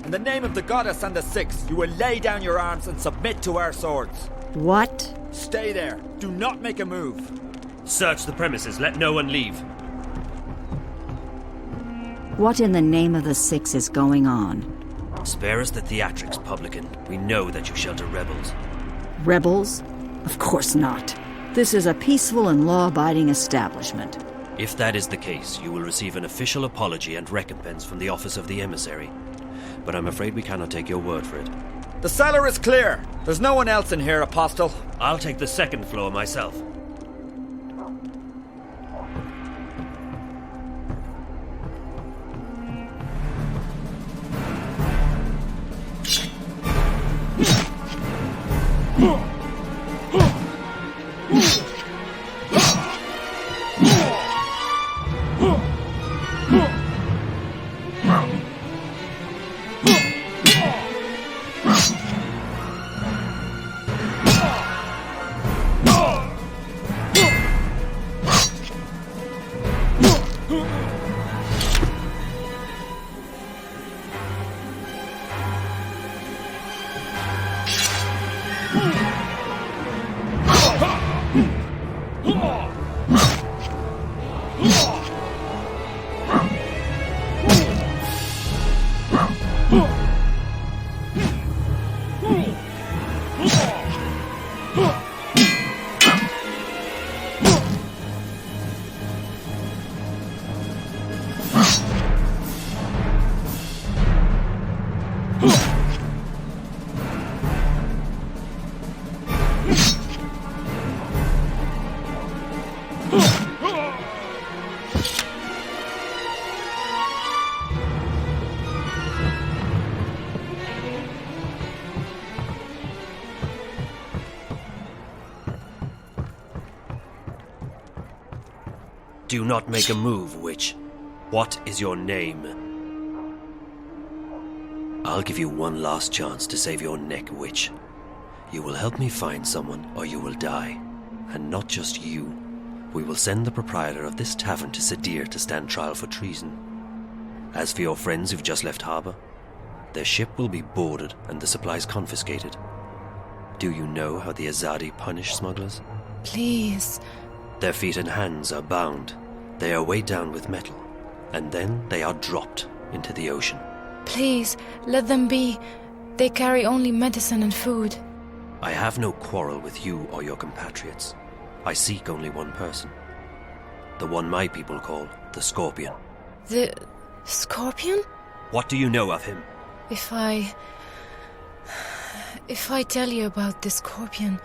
In the name of the goddess and the six, you will lay down your arms and submit to our swords. What? Stay there. Do not make a move. Search the premises. Let no one leave. What in the name of the six is going on? Spare us the theatrics, publican. We know that you shelter rebels. Rebels? Of course not. This is a peaceful and law-abiding establishment. If that is the case, you will receive an official apology and recompense from the Office of the Emissary. But I'm afraid we cannot take your word for it. The cellar is clear. There's no one else in here, Apostle. I'll take the second floor myself. Do not make a move, witch. What is your name? I'll give you one last chance to save your neck, witch. You will help me find someone, or you will die. And not just you. We will send the proprietor of this tavern to Sadir to stand trial for treason. As for your friends who've just left harbor, their ship will be boarded and the supplies confiscated. Do you know how the Azadi punish smugglers? Please. Their feet and hands are bound. They are weighed down with metal, and then they are dropped into the ocean. Please, let them be. They carry only medicine and food. I have no quarrel with you or your compatriots. I seek only one person. The one my people call the Scorpion. The Scorpion? What do you know of him? If I tell you about the Scorpion,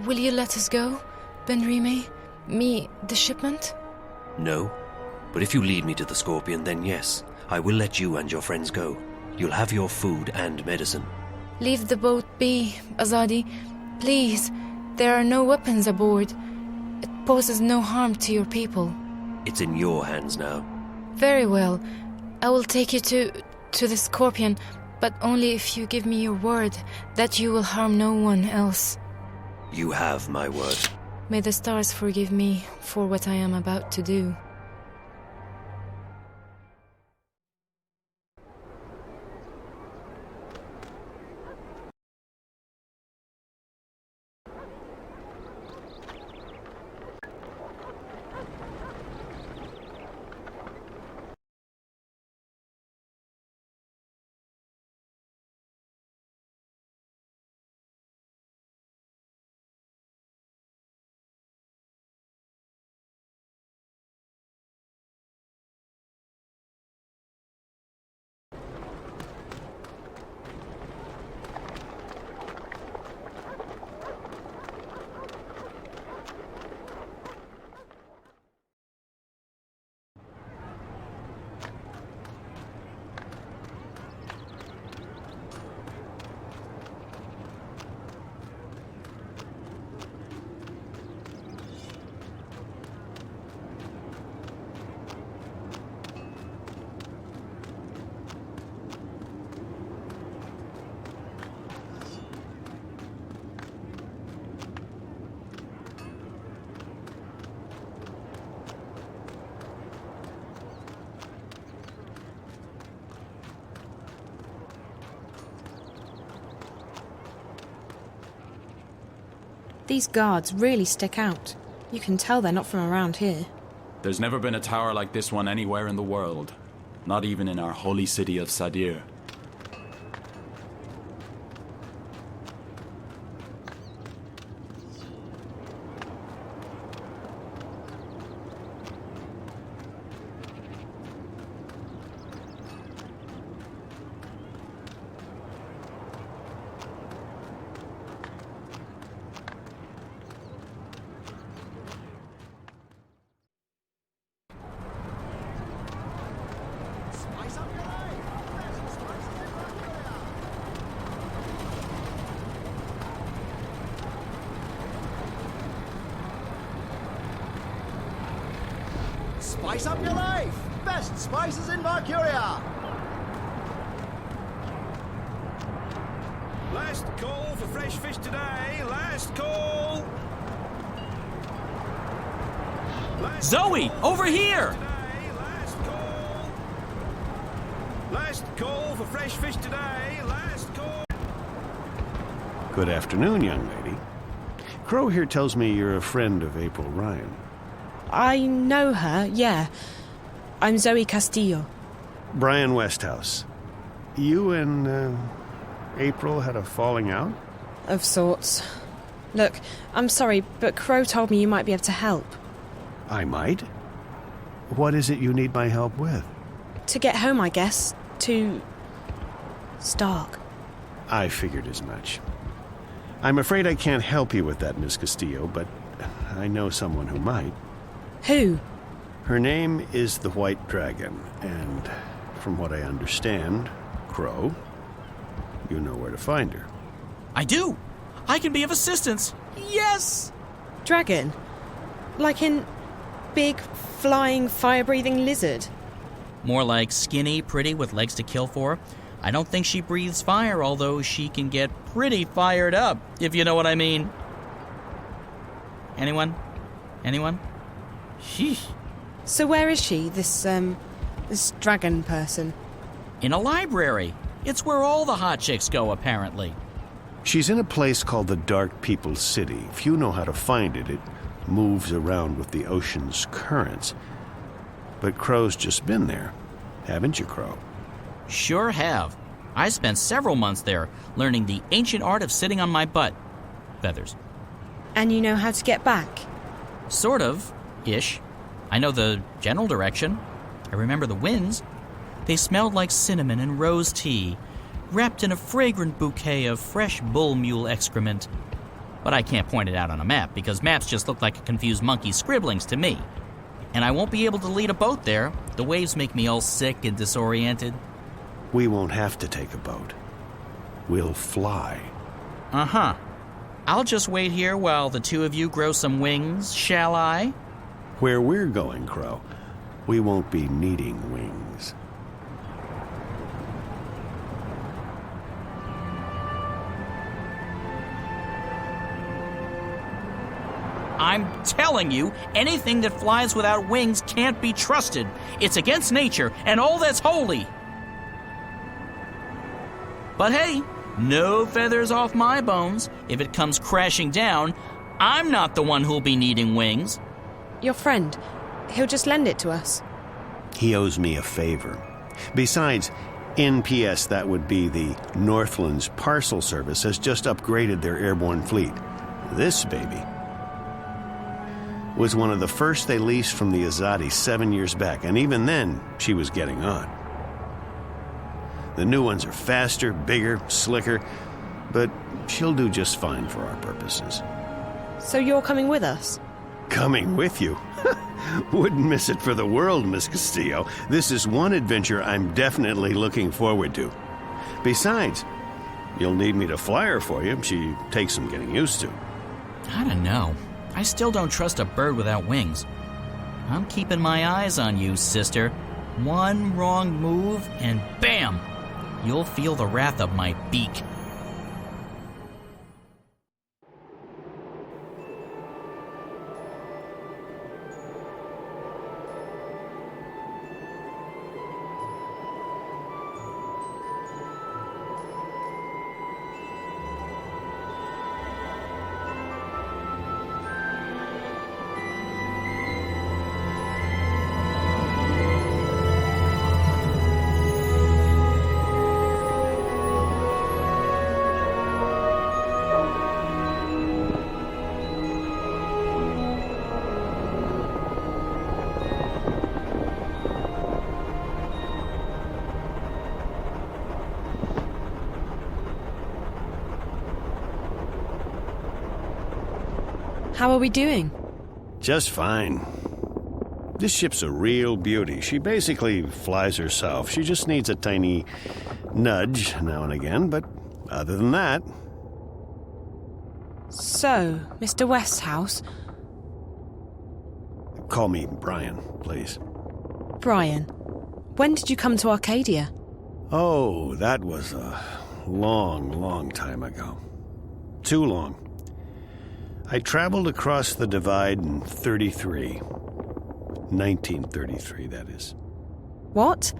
will you let us go, Ben-Rime? Me, the shipment? No. But if you lead me to the Scorpion, then yes, I will let you and your friends go. You'll have your food and medicine. Leave the boat be, Azadi. Please. There are no weapons aboard. It poses no harm to your people. It's in your hands now. Very well. I will take you to the Scorpion, but only if you give me your word that you will harm no one else. You have my word. May the stars forgive me for what I am about to do. These guards really stick out. You can tell they're not from around here. There's never been a tower like this one anywhere in the world. Not even in our holy city of Sadir. Spice up your life! Best spices in Valkyria! Last call for fresh fish today. Last call. Zoe, over here! Last call. Last call for fresh fish today. Last call. Good afternoon, young lady. Crow here tells me you're a friend of April Ryan. I know her, yeah. I'm Zoe Castillo. Brian Westhouse. You and, April had a falling out? Of sorts. Look, I'm sorry, but Crow told me you might be able to help. I might? What is it you need my help with? To get home, I guess. To Stark. I figured as much. I'm afraid I can't help you with that, Miss Castillo, but I know someone who might. Who? Her name is the White Dragon, and from what I understand, Crow, you know where to find her. I do! I can be of assistance! Yes! Dragon? Like in big, flying, fire-breathing lizard? More like skinny, pretty, with legs to kill for. I don't think she breathes fire, although she can get pretty fired up, if you know what I mean. Anyone? Anyone? Sheesh. So where is she, this dragon person? In a library. It's where all the hot chicks go, apparently. She's in a place called the Dark People's City. If you know how to find it, it moves around with the ocean's currents. But Crow's just been there. Haven't you, Crow? Sure have. I spent several months there, learning the ancient art of sitting on my butt. Feathers. And you know how to get back? Sort of. Ish. I know the general direction. I remember the winds. They smelled like cinnamon and rose tea, wrapped in a fragrant bouquet of fresh bull mule excrement. But I can't point it out on a map, because maps just look like a confused monkey's scribblings to me. And I won't be able to lead a boat there. The waves make me all sick and disoriented. We won't have to take a boat. We'll fly. Uh-huh. I'll just wait here while the two of you grow some wings, shall I? Where we're going, Crow, we won't be needing wings. I'm telling you, anything that flies without wings can't be trusted. It's against nature and all that's holy. But hey, no feathers off my bones. If it comes crashing down, I'm not the one who'll be needing wings. Your friend. He'll just lend it to us. He owes me a favor. Besides, NPS, that would be the Northlands Parcel Service, has just upgraded their airborne fleet. This baby was one of the first they leased from the Azadi 7 years back, and even then, she was getting on. The new ones are faster, bigger, slicker, but she'll do just fine for our purposes. So you're coming with us? Coming with you? Wouldn't miss it for the world, Miss Castillo. This is one adventure I'm definitely looking forward to. Besides, you'll need me to fly her for you. She takes some getting used to. I don't know. I still don't trust a bird without wings. I'm keeping my eyes on you, sister. One wrong move, and bam! You'll feel the wrath of my beak. How are we doing? Just fine. This ship's a real beauty. She basically flies herself. She just needs a tiny nudge now and again, but other than that... So, Mr. Westhouse... Call me Brian, please. Brian, when did you come to Arcadia? Oh, that was a long time ago. Too long. I traveled across the divide in 1933, that is. What?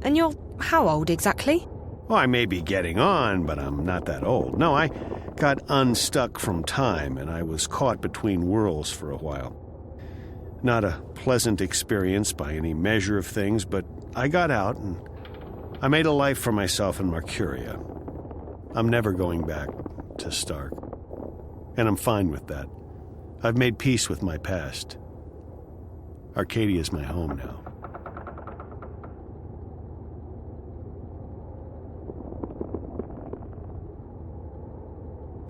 And you're how old exactly? Well, I may be getting on, but I'm not that old. No, I got unstuck from time, and I was caught between worlds for a while. Not a pleasant experience by any measure of things, but I got out, and I made a life for myself in Mercuria. I'm never going back to Stark. And I'm fine with that. I've made peace with my past. Arcadia is my home now.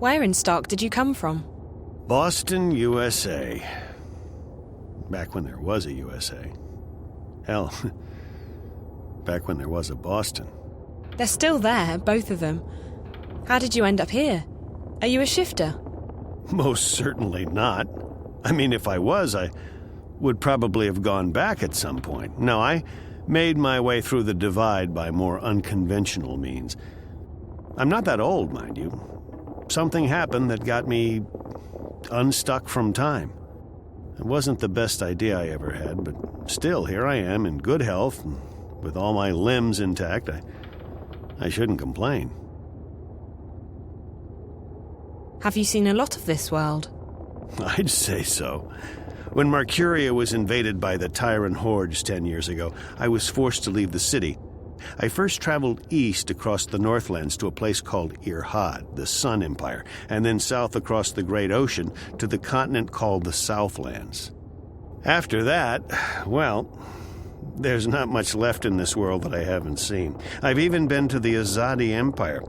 Where in Stark did you come from? Boston, USA. Back when there was a USA. Hell, back when there was a Boston. They're still there, both of them. How did you end up here? Are you a shifter? Most certainly not. I mean, if I was, I would probably have gone back at some point. No, I made my way through the divide by more unconventional means. I'm not that old, mind you. Something happened that got me unstuck from time. It wasn't the best idea I ever had, but still, here I am in good health, and with all my limbs intact. I shouldn't complain. Have you seen a lot of this world? I'd say so. When Mercuria was invaded by the Tyrant hordes 10 years ago, I was forced to leave the city. I first traveled east across the Northlands to a place called Irhad, the Sun Empire, and then south across the Great Ocean to the continent called the Southlands. After that, well, there's not much left in this world that I haven't seen. I've even been to the Azadi Empire.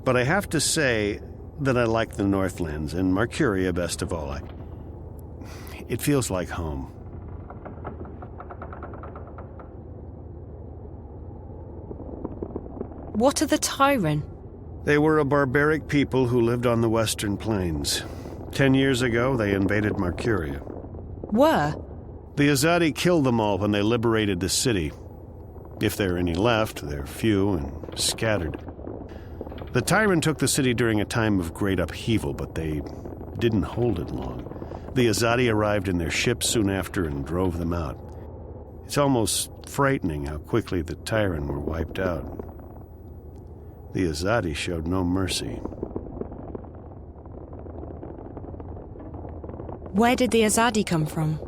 But I have to say that I like the Northlands, and Mercuria best of all. It feels like home. What are the Tyrant? They were a barbaric people who lived on the Western Plains. 10 years ago, they invaded Mercuria. Were? The Azadi killed them all when they liberated the city. If there are any left, they're few and scattered. The Tyrant took the city during a time of great upheaval, but they didn't hold it long. The Azadi arrived in their ships soon after and drove them out. It's almost frightening how quickly the Tyrant were wiped out. The Azadi showed no mercy. Where did the Azadi come from?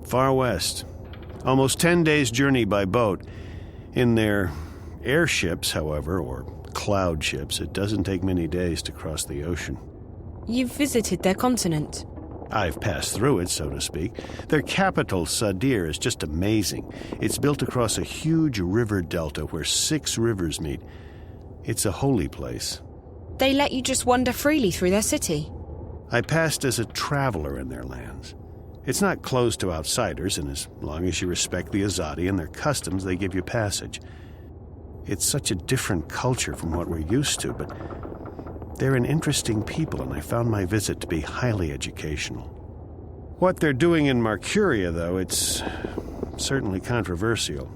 Far west. Almost 10 days' journey by boat. In their airships, however, or cloud ships, it doesn't take many days to cross the ocean. You've visited their continent? I've passed through it, so to speak. Their capital, Sadir, is just amazing. It's built across a huge river delta where 6 rivers meet. It's a holy place. They let you just wander freely through their city? I passed as a traveler in their lands. It's not closed to outsiders, and as long as you respect the Azadi and their customs, they give you passage. It's such a different culture from what we're used to, but they're an interesting people, and I found my visit to be highly educational. What they're doing in Mercuria, though, it's certainly controversial.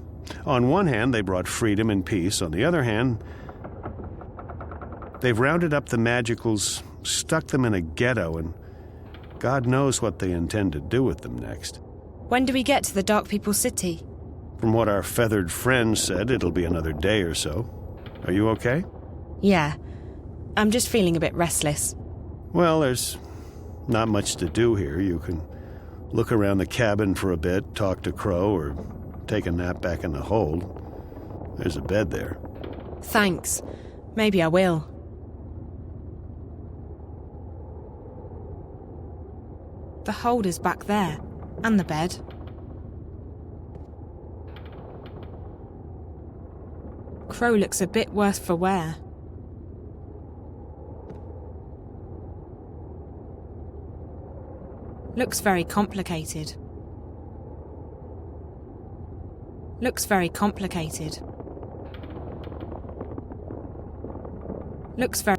On one hand, they brought freedom and peace. On the other hand, they've rounded up the Magicals, stuck them in a ghetto, and God knows what they intend to do with them next. When do we get to the Dark People's City? From what our feathered friend said, it'll be another day or so. Are you okay? Yeah. I'm just feeling a bit restless. Well, there's not much to do here. You can look around the cabin for a bit, talk to Crow, or take a nap back in the hold. There's a bed there. Thanks. Maybe I will. The hold is back there, and the bed. Crow looks a bit worse for wear. Looks very complicated. Looks very complicated. Looks very...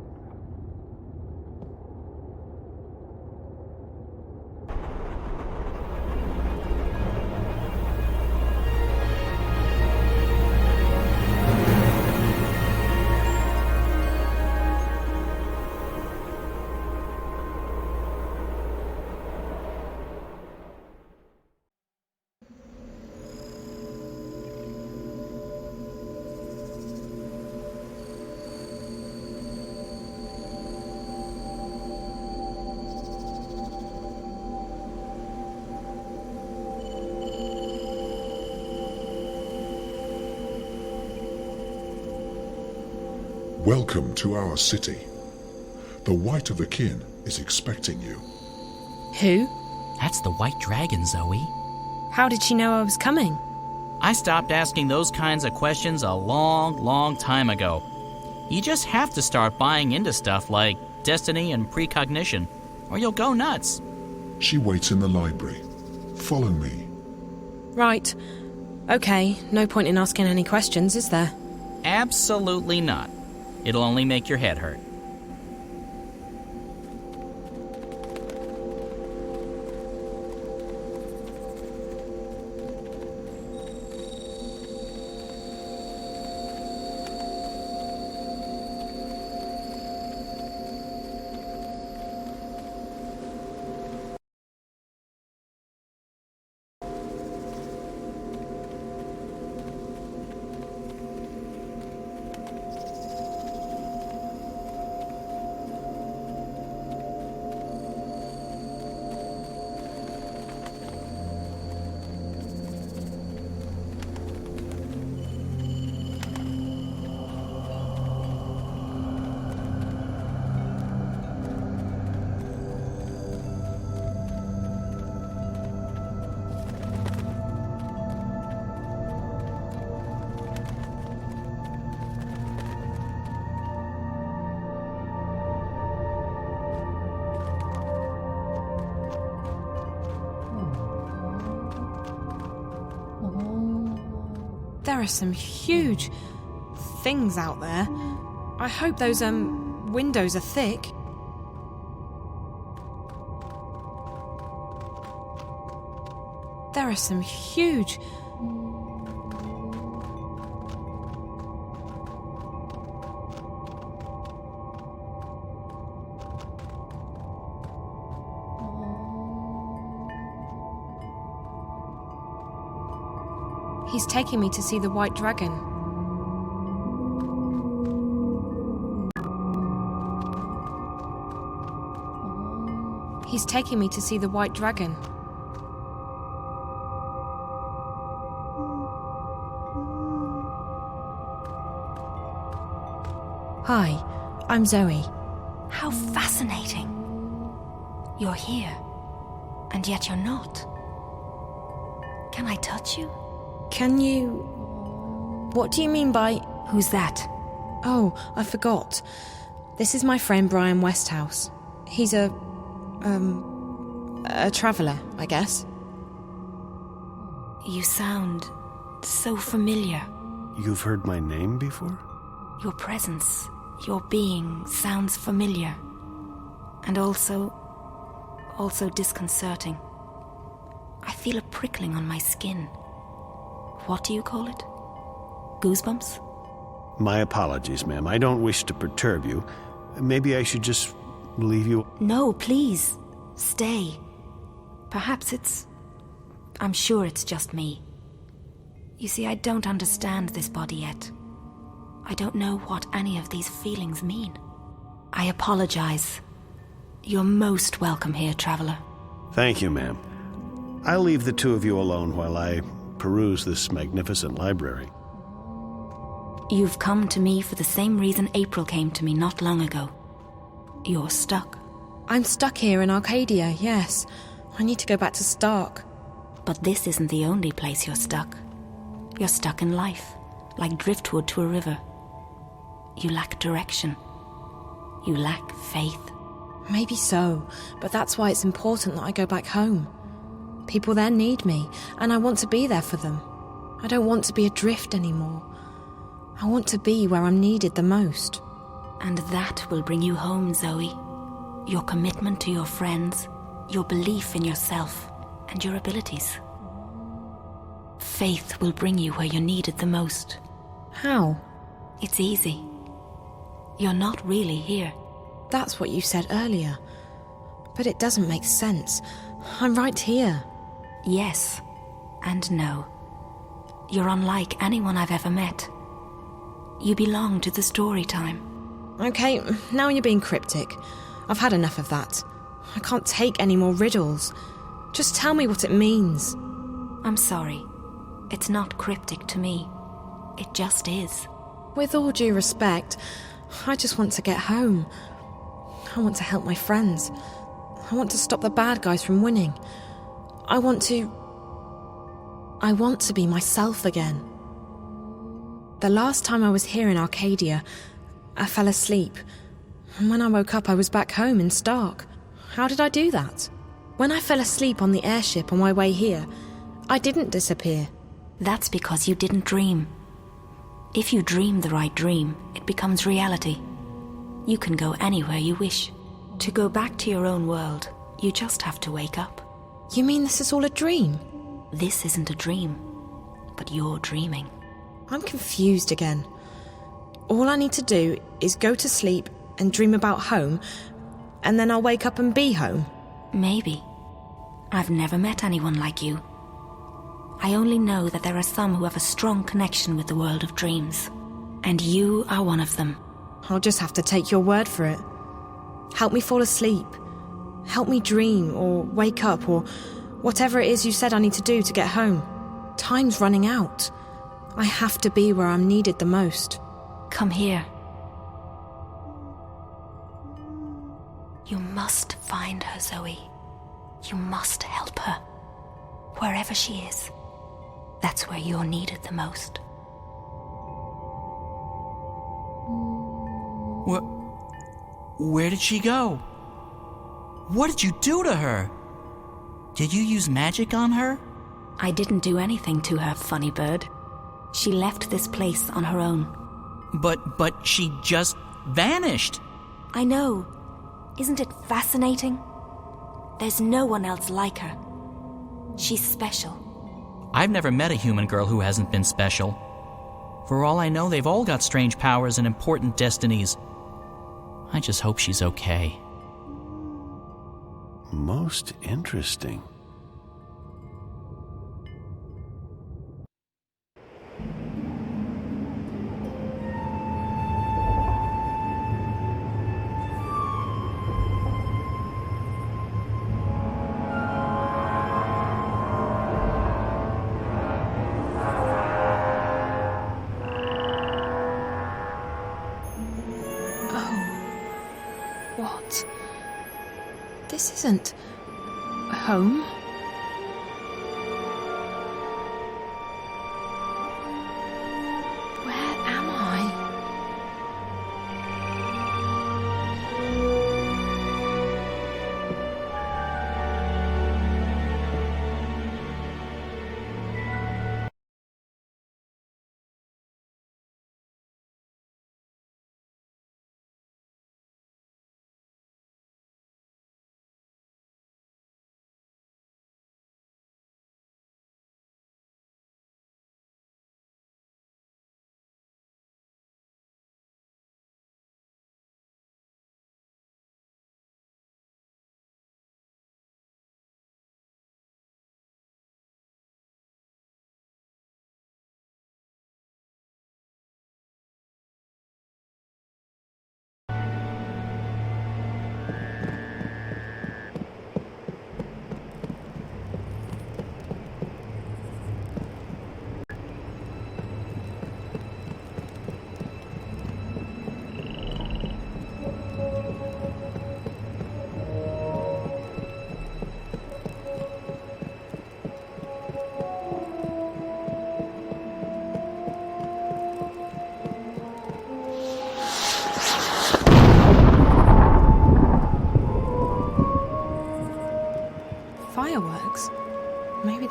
Welcome to our city. The White of the Kin is expecting you. Who? That's the White Dragon, Zoe. How did she know I was coming? I stopped asking those kinds of questions a long time ago. You just have to start buying into stuff like destiny and precognition, or you'll go nuts. She waits in the library. Follow me. Right. Okay, no point in asking any questions, is there? Absolutely not. It'll only make your head hurt. There are some huge things out there. I hope those, windows are thick. There are some huge... He's taking me to see the White Dragon. He's taking me to see the White Dragon. Hi, I'm Zoe. How fascinating. You're here, and yet you're not. Can I touch you? Can you... What do you mean by... Who's that? Oh, I forgot. This is my friend Brian Westhouse. He's a traveller, I guess. You sound so familiar. You've heard my name before? Your presence, your being sounds familiar. And also disconcerting. I feel a prickling on my skin. What do you call it? Goosebumps? My apologies, ma'am. I don't wish to perturb you. Maybe I should just leave you... No, please. Stay. Perhaps I'm sure it's just me. You see, I don't understand this body yet. I don't know what any of these feelings mean. I apologize. You're most welcome here, traveler. Thank you, ma'am. I'll leave the two of you alone while I peruse this magnificent library. You've come to me for the same reason April came to me not long ago. You're stuck. I'm stuck here in Arcadia, yes. I need to go back to Stark. But this isn't the only place you're stuck. You're stuck in life, like driftwood to a river. You lack direction. You lack faith. Maybe so, but that's why it's important that I go back home. People there need me, and I want to be there for them. I don't want to be adrift anymore. I want to be where I'm needed the most. And that will bring you home, Zoe. Your commitment to your friends, your belief in yourself, and your abilities. Faith will bring you where you're needed the most. How? It's easy. You're not really here. That's what you said earlier. But it doesn't make sense. I'm right here. Yes, and no. You're unlike anyone I've ever met. You belong to the story time. Okay, now you're being cryptic. I've had enough of that. I can't take any more riddles. Just tell me what it means. I'm sorry. It's not cryptic to me. It just is. With all due respect, I just want to get home. I want to help my friends. I want to stop the bad guys from winning. I want to be myself again. The last time I was here in Arcadia, I fell asleep. And when I woke up, I was back home in Stark. How did I do that? When I fell asleep on the airship on my way here, I didn't disappear. That's because you didn't dream. If you dream the right dream, it becomes reality. You can go anywhere you wish. To go back to your own world, you just have to wake up. You mean this is all a dream? This isn't a dream, but you're dreaming. I'm confused again. All I need to do is go to sleep and dream about home, and then I'll wake up and be home. Maybe. I've never met anyone like you. I only know that there are some who have a strong connection with the world of dreams. And you are one of them. I'll just have to take your word for it. Help me fall asleep. Help me dream or wake up or whatever it is you said I need to do to get home. Time's running out. I have to be where I'm needed the most. Come here. You must find her, Zoe. You must help her. Wherever she is. That's where you're needed the most. Where did she go? What did you do to her? Did you use magic on her? I didn't do anything to her, funny bird. She left this place on her own. But she just vanished. I know. Isn't it fascinating? There's no one else like her. She's special. I've never met a human girl who hasn't been special. For all I know, they've all got strange powers and important destinies. I just hope she's okay. Most interesting. What? This isn't home.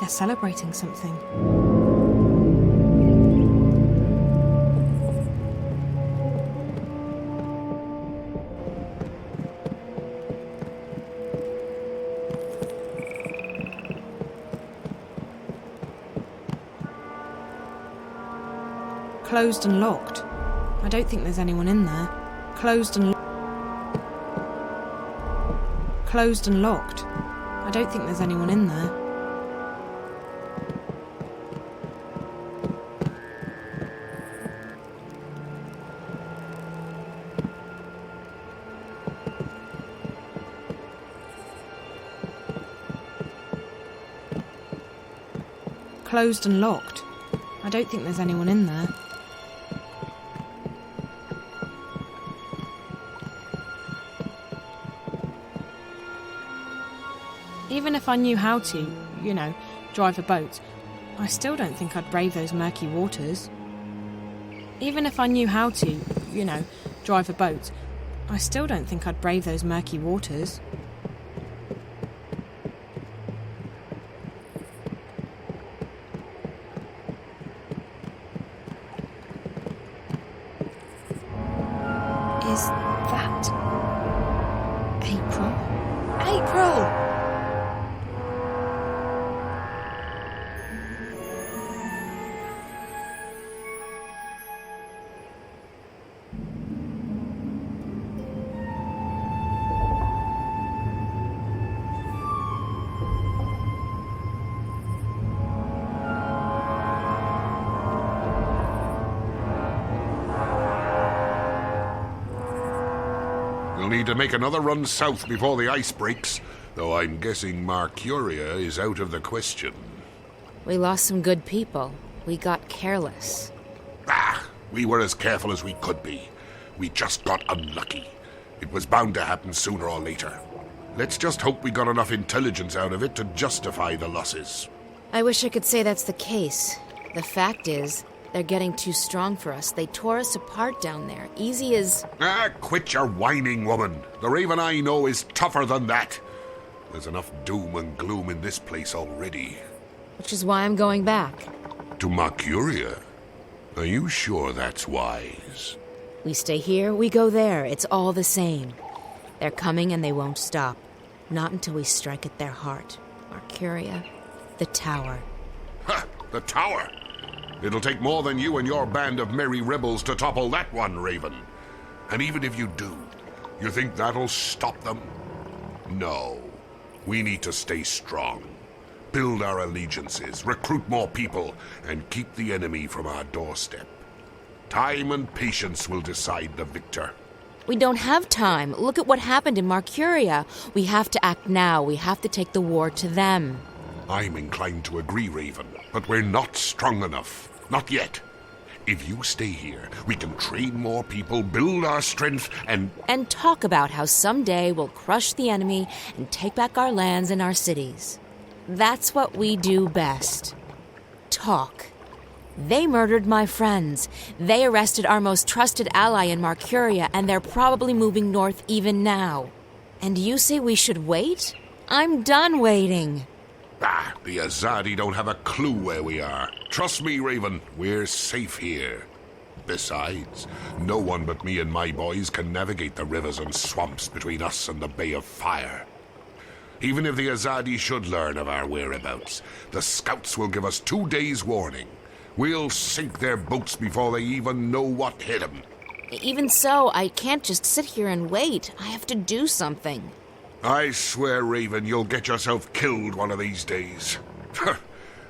They're celebrating something. Closed and locked. I don't think there's anyone in there. Closed and locked. I don't think there's anyone in there. Closed and locked. I don't think there's anyone in there. Even if I knew how to, drive a boat, I still don't think I'd brave those murky waters. Even if I knew how to, drive a boat, I still don't think I'd brave those murky waters. Is that April? April! We'll need to make another run south before the ice breaks, though I'm guessing Mercuria is out of the question. We lost some good people. We got careless. We were as careful as we could be. We just got unlucky. It was bound to happen sooner or later. Let's just hope we got enough intelligence out of it to justify the losses. I wish I could say that's the case. The fact is, they're getting too strong for us. They tore us apart down there. Easy as... Quit your whining, woman. The Raven I know is tougher than that. There's enough doom and gloom in this place already. Which is why I'm going back. To Mercuria? Are you sure that's wise? We stay here, we go there. It's all the same. They're coming and they won't stop. Not until we strike at their heart. Mercuria, the tower. Ha! The tower! It'll take more than you and your band of merry rebels to topple that one, Raven. And even if you do, you think that'll stop them? No. We need to stay strong. Build our allegiances, recruit more people, and keep the enemy from our doorstep. Time and patience will decide the victor. We don't have time. Look at what happened in Mercuria. We have to act now. We have to take the war to them. I'm inclined to agree, Raven, but we're not strong enough. Not yet. If you stay here, we can train more people, build our strength, and talk about how someday we'll crush the enemy and take back our lands and our cities. That's what we do best. Talk. They murdered my friends. They arrested our most trusted ally in Mercuria, and they're probably moving north even now. And you say we should wait? I'm done waiting. The Azadi don't have a clue where we are. Trust me, Raven, we're safe here. Besides, no one but me and my boys can navigate the rivers and swamps between us and the Bay of Fire. Even if the Azadi should learn of our whereabouts, the scouts will give us 2 days' warning. We'll sink their boats before they even know what hit them. Even so, I can't just sit here and wait. I have to do something. I swear, Raven, you'll get yourself killed one of these days.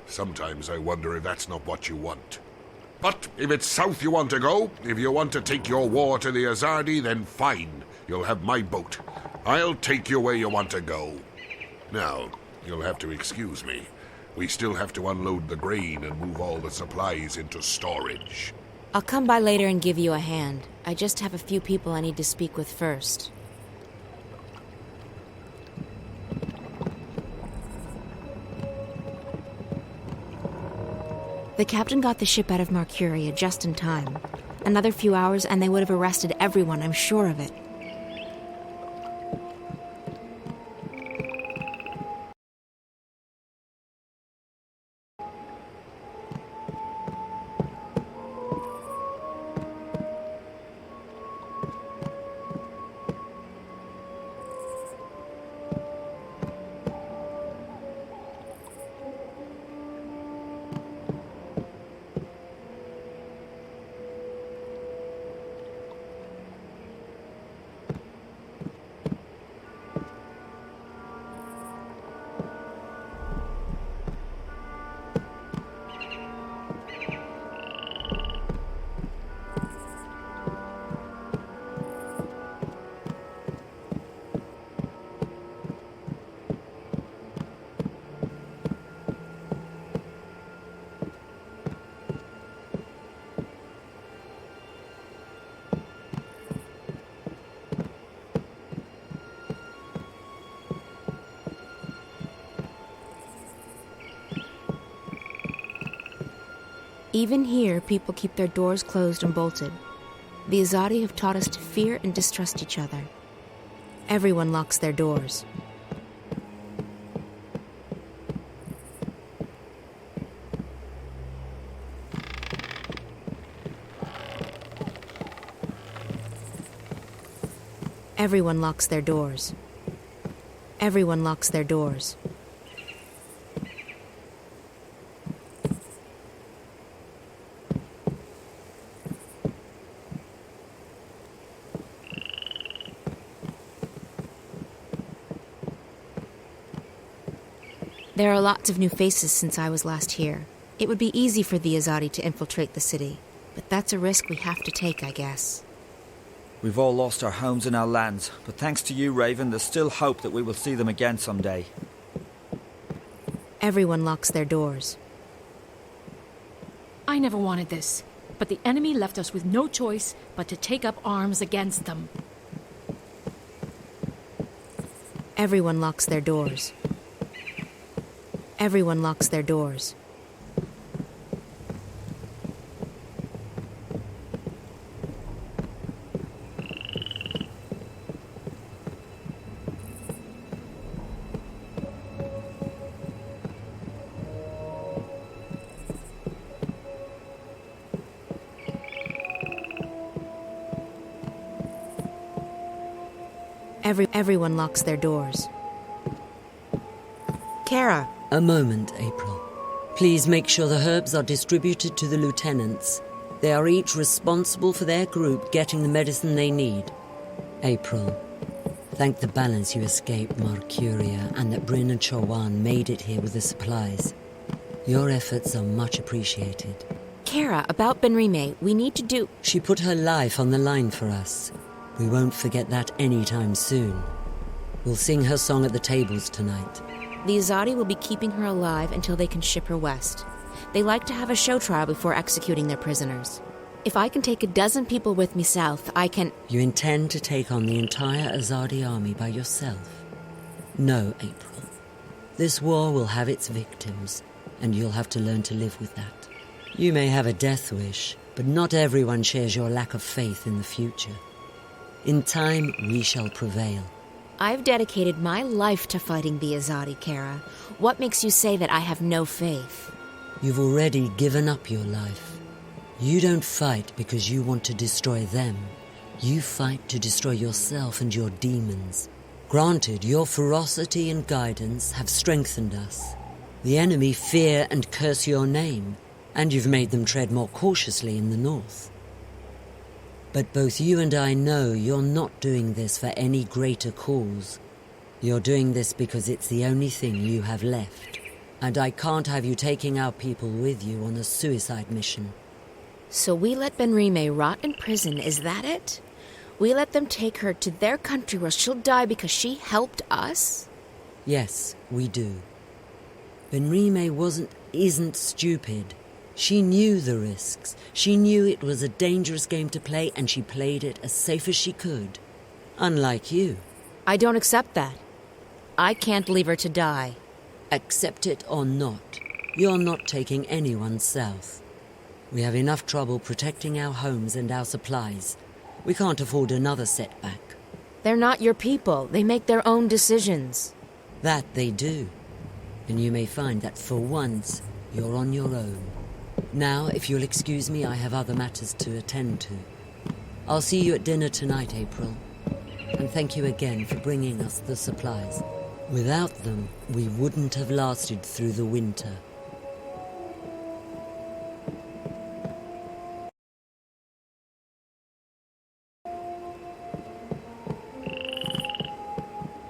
Sometimes I wonder if that's not what you want. But if it's south you want to go, if you want to take your war to the Azadi, then fine. You'll have my boat. I'll take you where you want to go. Now, you'll have to excuse me. We still have to unload the grain and move all the supplies into storage. I'll come by later and give you a hand. I just have a few people I need to speak with first. The captain got the ship out of Mercuria just in time. Another few hours and they would have arrested everyone, I'm sure of it. Even here, people keep their doors closed and bolted. The Azadi have taught us to fear and distrust each other. Everyone locks their doors. Everyone locks their doors. Everyone locks their doors. There are lots of new faces since I was last here. It would be easy for the Azadi to infiltrate the city, but that's a risk we have to take, I guess. We've all lost our homes and our lands, but thanks to you, Raven, there's still hope that we will see them again someday. Everyone locks their doors. I never wanted this, but the enemy left us with no choice but to take up arms against them. Everyone locks their doors. Everyone locks their doors. Everyone locks their doors. Kara. A moment, April. Please make sure the herbs are distributed to the lieutenants. They are each responsible for their group getting the medicine they need. April, thank the balance you escaped Marcuria and that Bryn and Chowan made it here with the supplies. Your efforts are much appreciated. Kara, about Benrime, we need to do... She put her life on the line for us. We won't forget that anytime soon. We'll sing her song at the tables tonight. The Azadi will be keeping her alive until they can ship her west. They like to have a show trial before executing their prisoners. If I can take a dozen people with me south, I can... You intend to take on the entire Azadi army by yourself? No, April. This war will have its victims, and you'll have to learn to live with that. You may have a death wish, but not everyone shares your lack of faith in the future. In time, we shall prevail. I've dedicated my life to fighting the Azadi, Kara. What makes you say that I have no faith? You've already given up your life. You don't fight because you want to destroy them. You fight to destroy yourself and your demons. Granted, your ferocity and guidance have strengthened us. The enemy fear and curse your name, and you've made them tread more cautiously in the north. But both you and I know you're not doing this for any greater cause. You're doing this because it's the only thing you have left. And I can't have you taking our people with you on a suicide mission. So we let Benrime rot in prison, is that it? We let them take her to their country where she'll die because she helped us? Yes, we do. Benrime isn't stupid. She knew the risks. She knew it was a dangerous game to play, and she played it as safe as she could. Unlike you. I don't accept that. I can't leave her to die. Accept it or not, you're not taking anyone south. We have enough trouble protecting our homes and our supplies. We can't afford another setback. They're not your people. They make their own decisions. That they do. And you may find that for once, you're on your own. Now, if you'll excuse me, I have other matters to attend to. I'll see you at dinner tonight, April. And thank you again for bringing us the supplies. Without them, we wouldn't have lasted through the winter.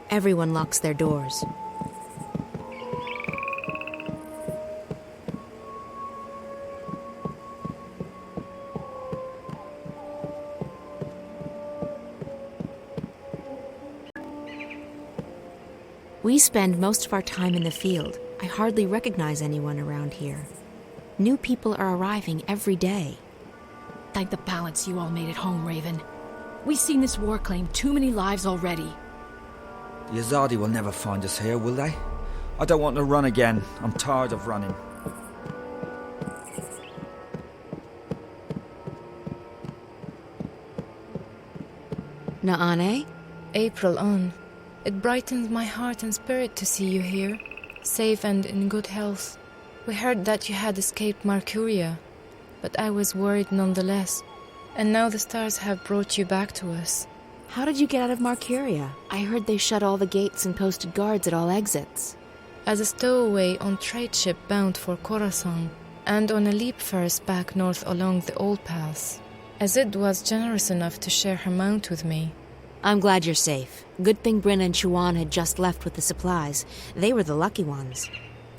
Everyone locks their doors. We spend most of our time in the field. I hardly recognize anyone around here. New people are arriving every day. Thank the balance you all made at home, Raven. We've seen this war claim too many lives already. The Azadi will never find us here, will they? I don't want to run again. I'm tired of running. Naane? April on. It brightens my heart and spirit to see you here, safe and in good health. We heard that you had escaped Marcuria, but I was worried nonetheless. And now the stars have brought you back to us. How did you get out of Marcuria? I heard they shut all the gates and posted guards at all exits. As a stowaway on trade ship bound for Khorasan, and on a leap first back north along the old paths. Azid was generous enough to share her mount with me. I'm glad you're safe. Good thing Bryn and Chuan had just left with the supplies. They were the lucky ones.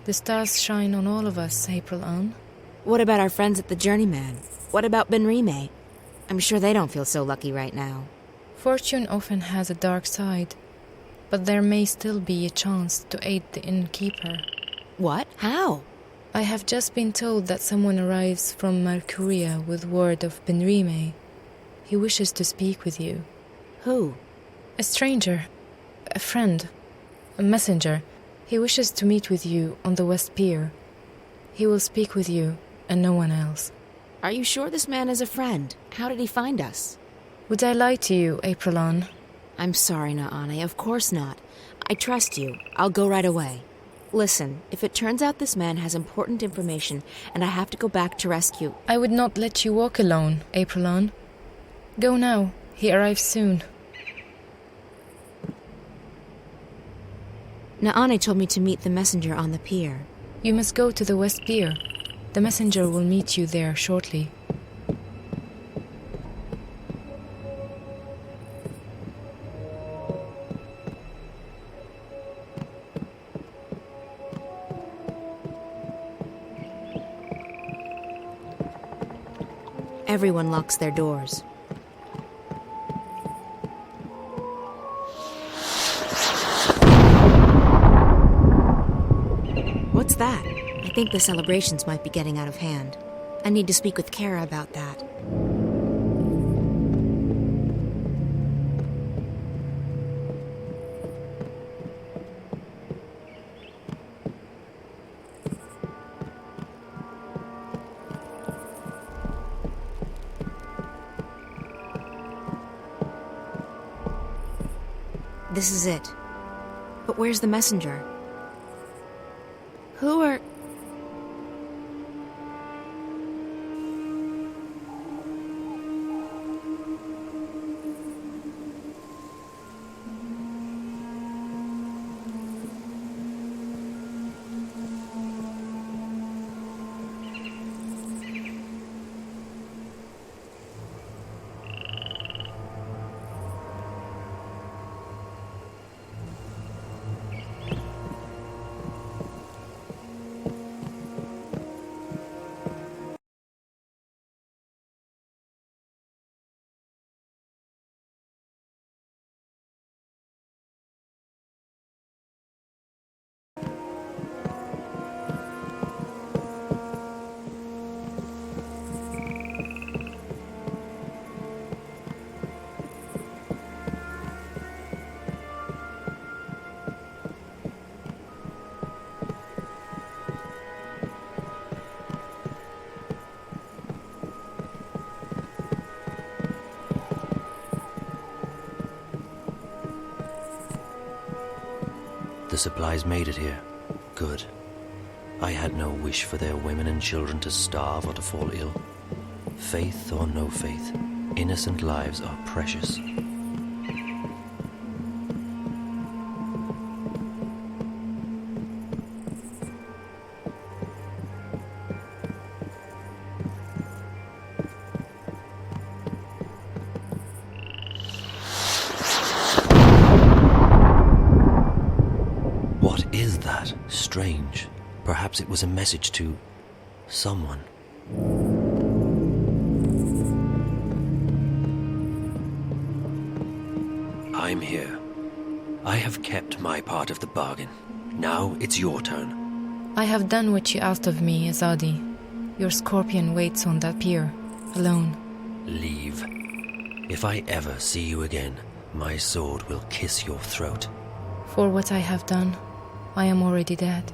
The stars shine on all of us, April Ann. What about our friends at the Journeyman? What about Benrime? I'm sure they don't feel so lucky right now. Fortune often has a dark side, but there may still be a chance to aid the innkeeper. What? How? I have just been told that someone arrives from Marcuria with word of Benrime. He wishes to speak with you. Who? A stranger. A friend. A messenger. He wishes to meet with you on the West Pier. He will speak with you and no one else. Are you sure this man is a friend? How did he find us? Would I lie to you, April Ann? I'm sorry, Naane. Of course not. I trust you. I'll go right away. Listen, if it turns out this man has important information and I have to go back to rescue... I would not let you walk alone, April Ann. Go now. He arrives soon. Naane told me to meet the messenger on the pier. You must go to the West Pier. The messenger will meet you there shortly. Everyone locks their doors. What's that? I think the celebrations might be getting out of hand. I need to speak with Kara about that. This is it. But where's the messenger? Who are... The supplies made it here. Good. I had no wish for their women and children to starve or to fall ill. Faith or no faith, innocent lives are precious. What is that? Strange. Perhaps it was a message to someone. I'm here. I have kept my part of the bargain. Now it's your turn. I have done what you asked of me, Azadi. Your scorpion waits on that pier, alone. Leave. If I ever see you again, my sword will kiss your throat. For what I have done, I am already dead.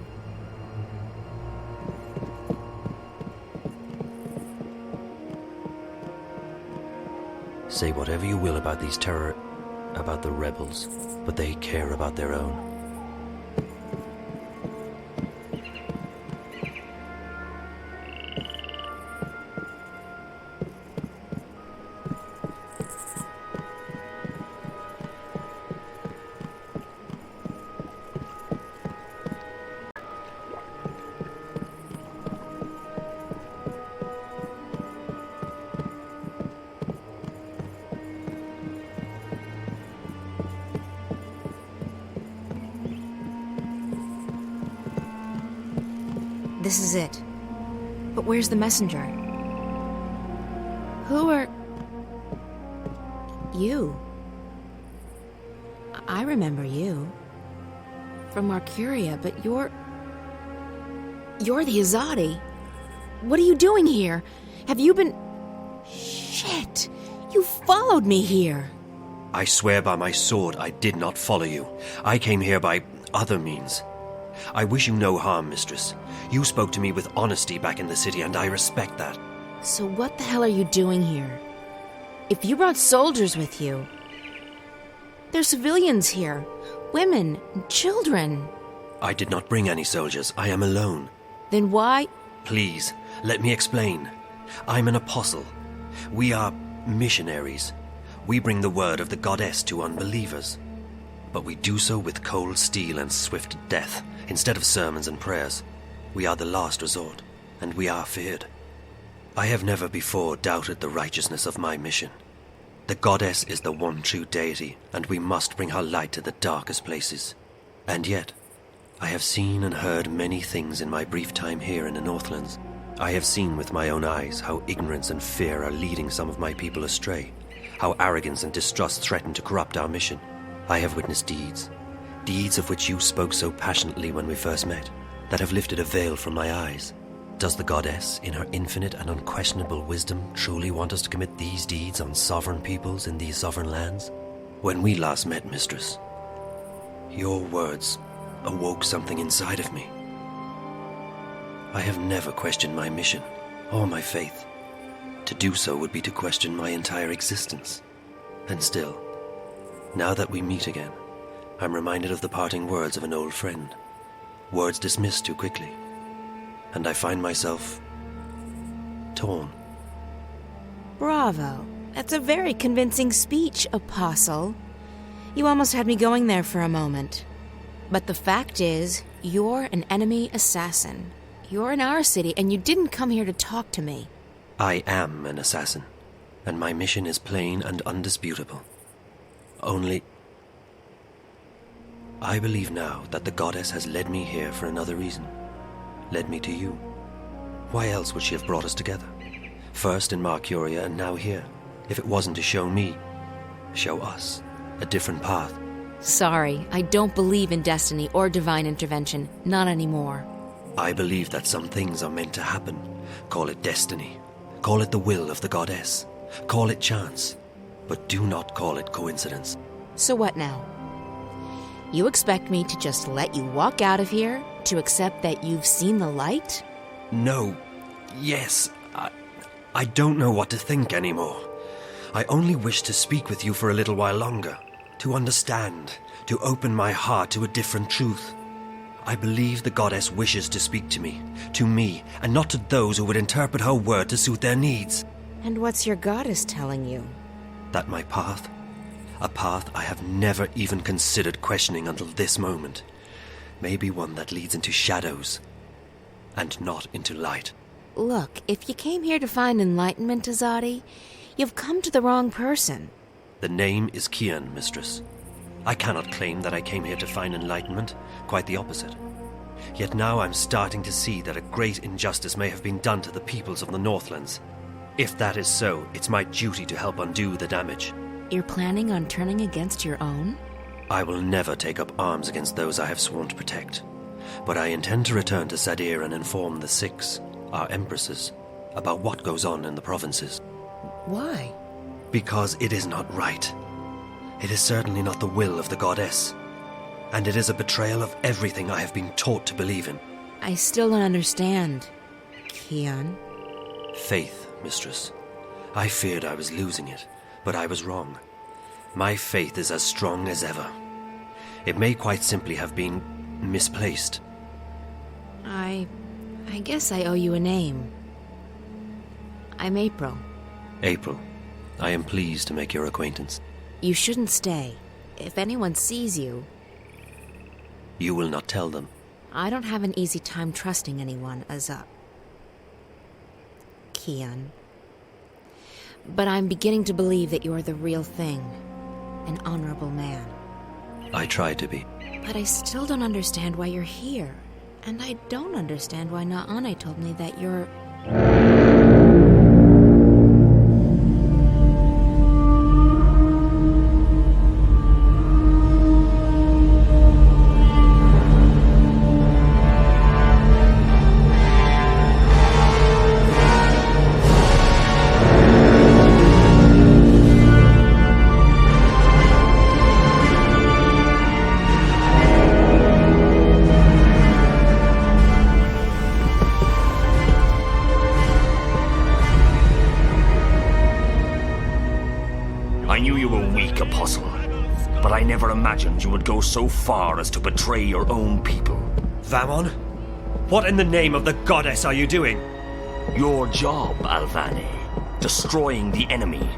Say whatever you will about these about the rebels, but they care about their own. This is it. But where's the messenger? Who are... You. I remember you. From Marcuria, but you're the Azadi. What are you doing here? Have you been... Shit! You followed me here! I swear by my sword I did not follow you. I came here by other means. I wish you no harm, mistress. You spoke to me with honesty back in the city, and I respect that. So what the hell are you doing here? If you brought soldiers with you... There's civilians here. Women, and children. I did not bring any soldiers. I am alone. Then why... Please, let me explain. I'm an apostle. We are missionaries. We bring the word of the goddess to unbelievers. But we do so with cold steel and swift death, instead of sermons and prayers. We are the last resort, and we are feared. I have never before doubted the righteousness of my mission. The goddess is the one true deity, and we must bring her light to the darkest places. And yet, I have seen and heard many things in my brief time here in the Northlands. I have seen with my own eyes how ignorance and fear are leading some of my people astray, how arrogance and distrust threaten to corrupt our mission. I have witnessed deeds of which you spoke so passionately when we first met, that have lifted a veil from my eyes. Does the goddess, in her infinite and unquestionable wisdom, truly want us to commit these deeds on sovereign peoples in these sovereign lands? When we last met, mistress, your words awoke something inside of me. I have never questioned my mission or my faith. To do so would be to question my entire existence. And still, now that we meet again, I'm reminded of the parting words of an old friend. Words dismissed too quickly. And I find myself torn. Bravo. That's a very convincing speech, Apostle. You almost had me going there for a moment. But the fact is, you're an enemy assassin. You're in our city, and you didn't come here to talk to me. I am an assassin, and my mission is plain and undisputable. Only, I believe now that the goddess has led me here for another reason. Led me to you. Why else would she have brought us together? First in Marcuria and now here, if it wasn't to show me, show us, a different path. Sorry, I don't believe in destiny or divine intervention. Not anymore. I believe that some things are meant to happen. Call it destiny. Call it the will of the goddess. Call it chance. But do not call it coincidence. So what now? You expect me to just let you walk out of here? To accept that you've seen the light? No. Yes. I don't know what to think anymore. I only wish to speak with you for a little while longer. To understand. To open my heart to a different truth. I believe the goddess wishes to speak to me, and not to those who would interpret her word to suit their needs. And what's your goddess telling you? That my path, a path I have never even considered questioning until this moment, may be one that leads into shadows, and not into light. Look, if you came here to find enlightenment, Azadi, you've come to the wrong person. The name is Kian, mistress. I cannot claim that I came here to find enlightenment, quite the opposite. Yet now I'm starting to see that a great injustice may have been done to the peoples of the Northlands. If that is so, it's my duty to help undo the damage. You're planning on turning against your own? I will never take up arms against those I have sworn to protect. But I intend to return to Sadir and inform the Six, our empresses, about what goes on in the provinces. Why? Because it is not right. It is certainly not the will of the goddess. And it is a betrayal of everything I have been taught to believe in. I still don't understand, Kian. Faith, mistress. I feared I was losing it, but I was wrong. My faith is as strong as ever. It may quite simply have been misplaced. I guess I owe you a name. I'm April. April, I am pleased to make your acquaintance. You shouldn't stay. If anyone sees you... You will not tell them. I don't have an easy time trusting anyone as a... Kian. But I'm beginning to believe that you're the real thing. An honorable man. I try to be. But I still don't understand why you're here. And I don't understand why Naane told me that you're... I knew you were weak, Apostle, but I never imagined you would go so far as to betray your own people. Vamon? What in the name of the goddess are you doing? Your job, Alvane. Destroying the enemy.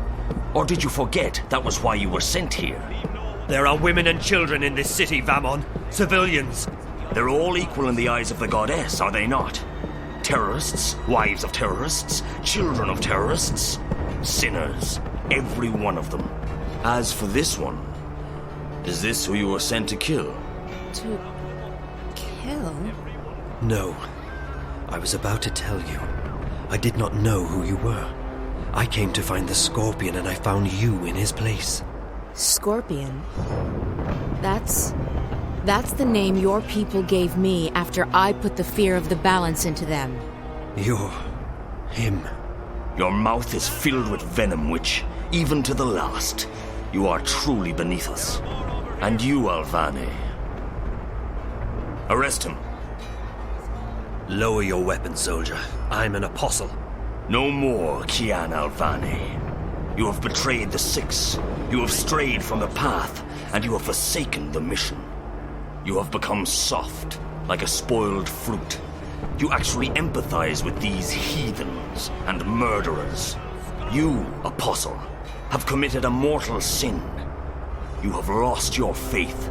Or did you forget that was why you were sent here? There are women and children in this city, Vamon. Civilians. They're all equal in the eyes of the goddess, are they not? Terrorists, wives of terrorists, children of terrorists. Sinners. Every one of them. As for this one, is this who you were sent to kill? To... kill? No. I was about to tell you. I did not know who you were. I came to find the Scorpion and I found you in his place. Scorpion? That's the name your people gave me after I put the fear of the balance into them. You're... him. Your mouth is filled with venom, which, even to the last, you are truly beneath us. And you, Alvane. Arrest him. Lower your weapon, soldier. I'm an apostle. No more, Kian Alvane. You have betrayed the Six. You have strayed from the path, and you have forsaken the mission. You have become soft, like a spoiled fruit. You actually empathize with these heathens and murderers. You, Apostle, have committed a mortal sin. You have lost your faith.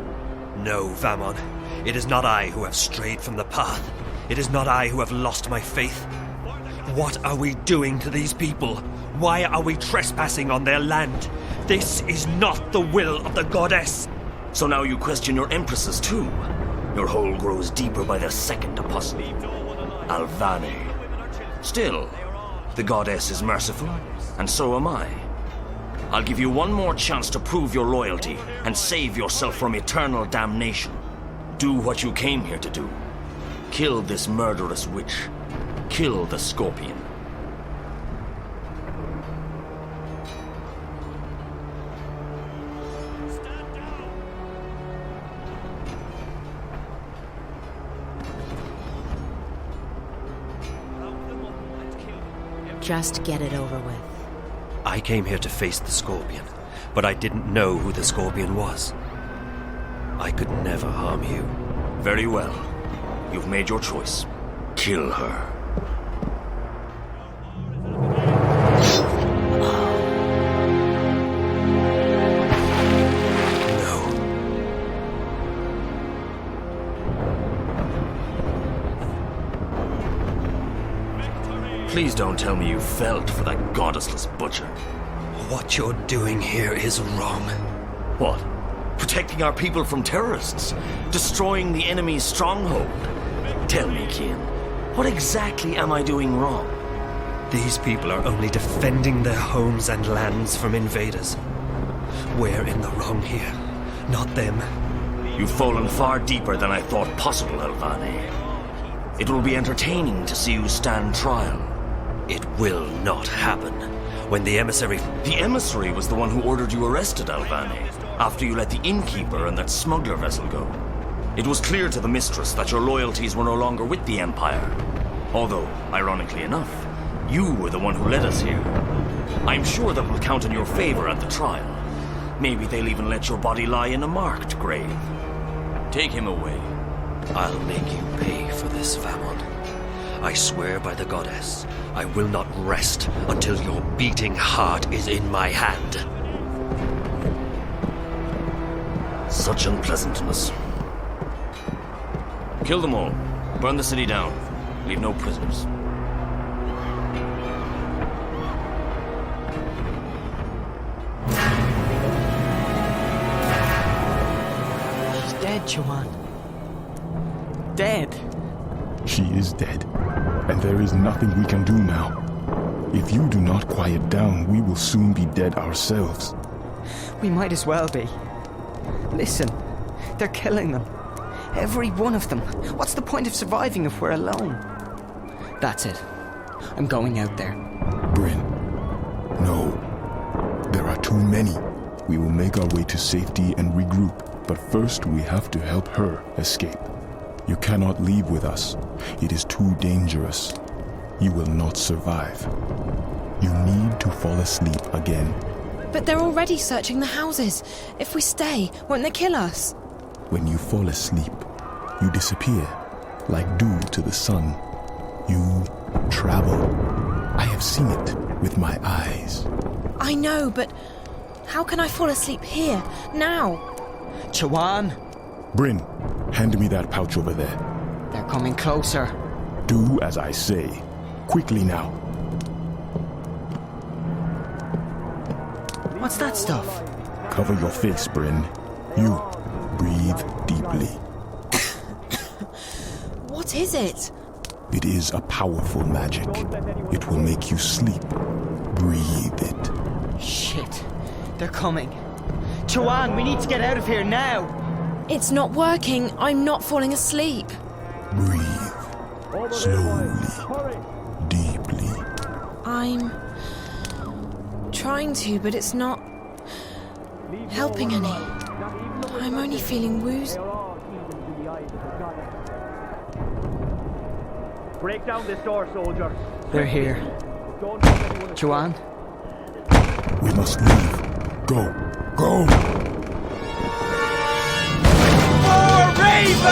No, Vamon. It is not I who have strayed from the path. It is not I who have lost my faith. What are we doing to these people? Why are we trespassing on their land? This is not the will of the goddess. So now you question your empresses too. Your hole grows deeper by the second, Apostle. Alvane. Still, the goddess is merciful, and so am I. I'll give you one more chance to prove your loyalty and save yourself from eternal damnation. Do what you came here to do. Kill this murderous witch. Kill the Scorpion. Just get it over with. I came here to face the Scorpion, but I didn't know who the Scorpion was. I could never harm you. Very well. You've made your choice. Kill her. Please don't tell me you felt for that goddessless butcher. What you're doing here is wrong. What? Protecting our people from terrorists? Destroying the enemy's stronghold? Tell me, Kian, what exactly am I doing wrong? These people are only defending their homes and lands from invaders. We're in the wrong here, not them. You've fallen far deeper than I thought possible, Alvane. It will be entertaining to see you stand trial. It will not happen. When the emissary... The emissary was the one who ordered you arrested, Alvane, after you let the innkeeper and that smuggler vessel go. It was clear to the mistress that your loyalties were no longer with the Empire. Although, ironically enough, you were the one who led us here. I'm sure that will count in your favor at the trial. Maybe they'll even let your body lie in a marked grave. Take him away. I'll make you pay for this, Famon. I swear by the goddess, I will not rest until your beating heart is in my hand. Such unpleasantness. Kill them all. Burn the city down. Leave no prisoners. She's dead, Joanne. Dead. She is dead, and there is nothing we can do now. If you do not quiet down, we will soon be dead ourselves. We might as well be. Listen, they're killing them. Every one of them. What's the point of surviving if we're alone? That's it. I'm going out there. Bryn, no. There are too many. We will make our way to safety and regroup, but first we have to help her escape. You cannot leave with us. It is too dangerous. You will not survive. You need to fall asleep again. But they're already searching the houses. If we stay, won't they kill us? When you fall asleep, you disappear, like dew to the sun. You travel. I have seen it with my eyes. I know, but how can I fall asleep here, now? Joanne! Bryn, hand me that pouch over there. They're coming closer. Do as I say. Quickly now. What's that stuff? Cover your face, Bryn. You breathe deeply. What is it? It is a powerful magic. It will make you sleep. Breathe it. Shit. They're coming. Joanne, we need to get out of here now. It's not working. I'm not falling asleep. Breathe. Slowly. Deeply. I'm trying to, but it's not helping any. I'm only feeling woozy. Break down this door, soldier. They're here. Joanne? We must leave. Go. Go! More Raven!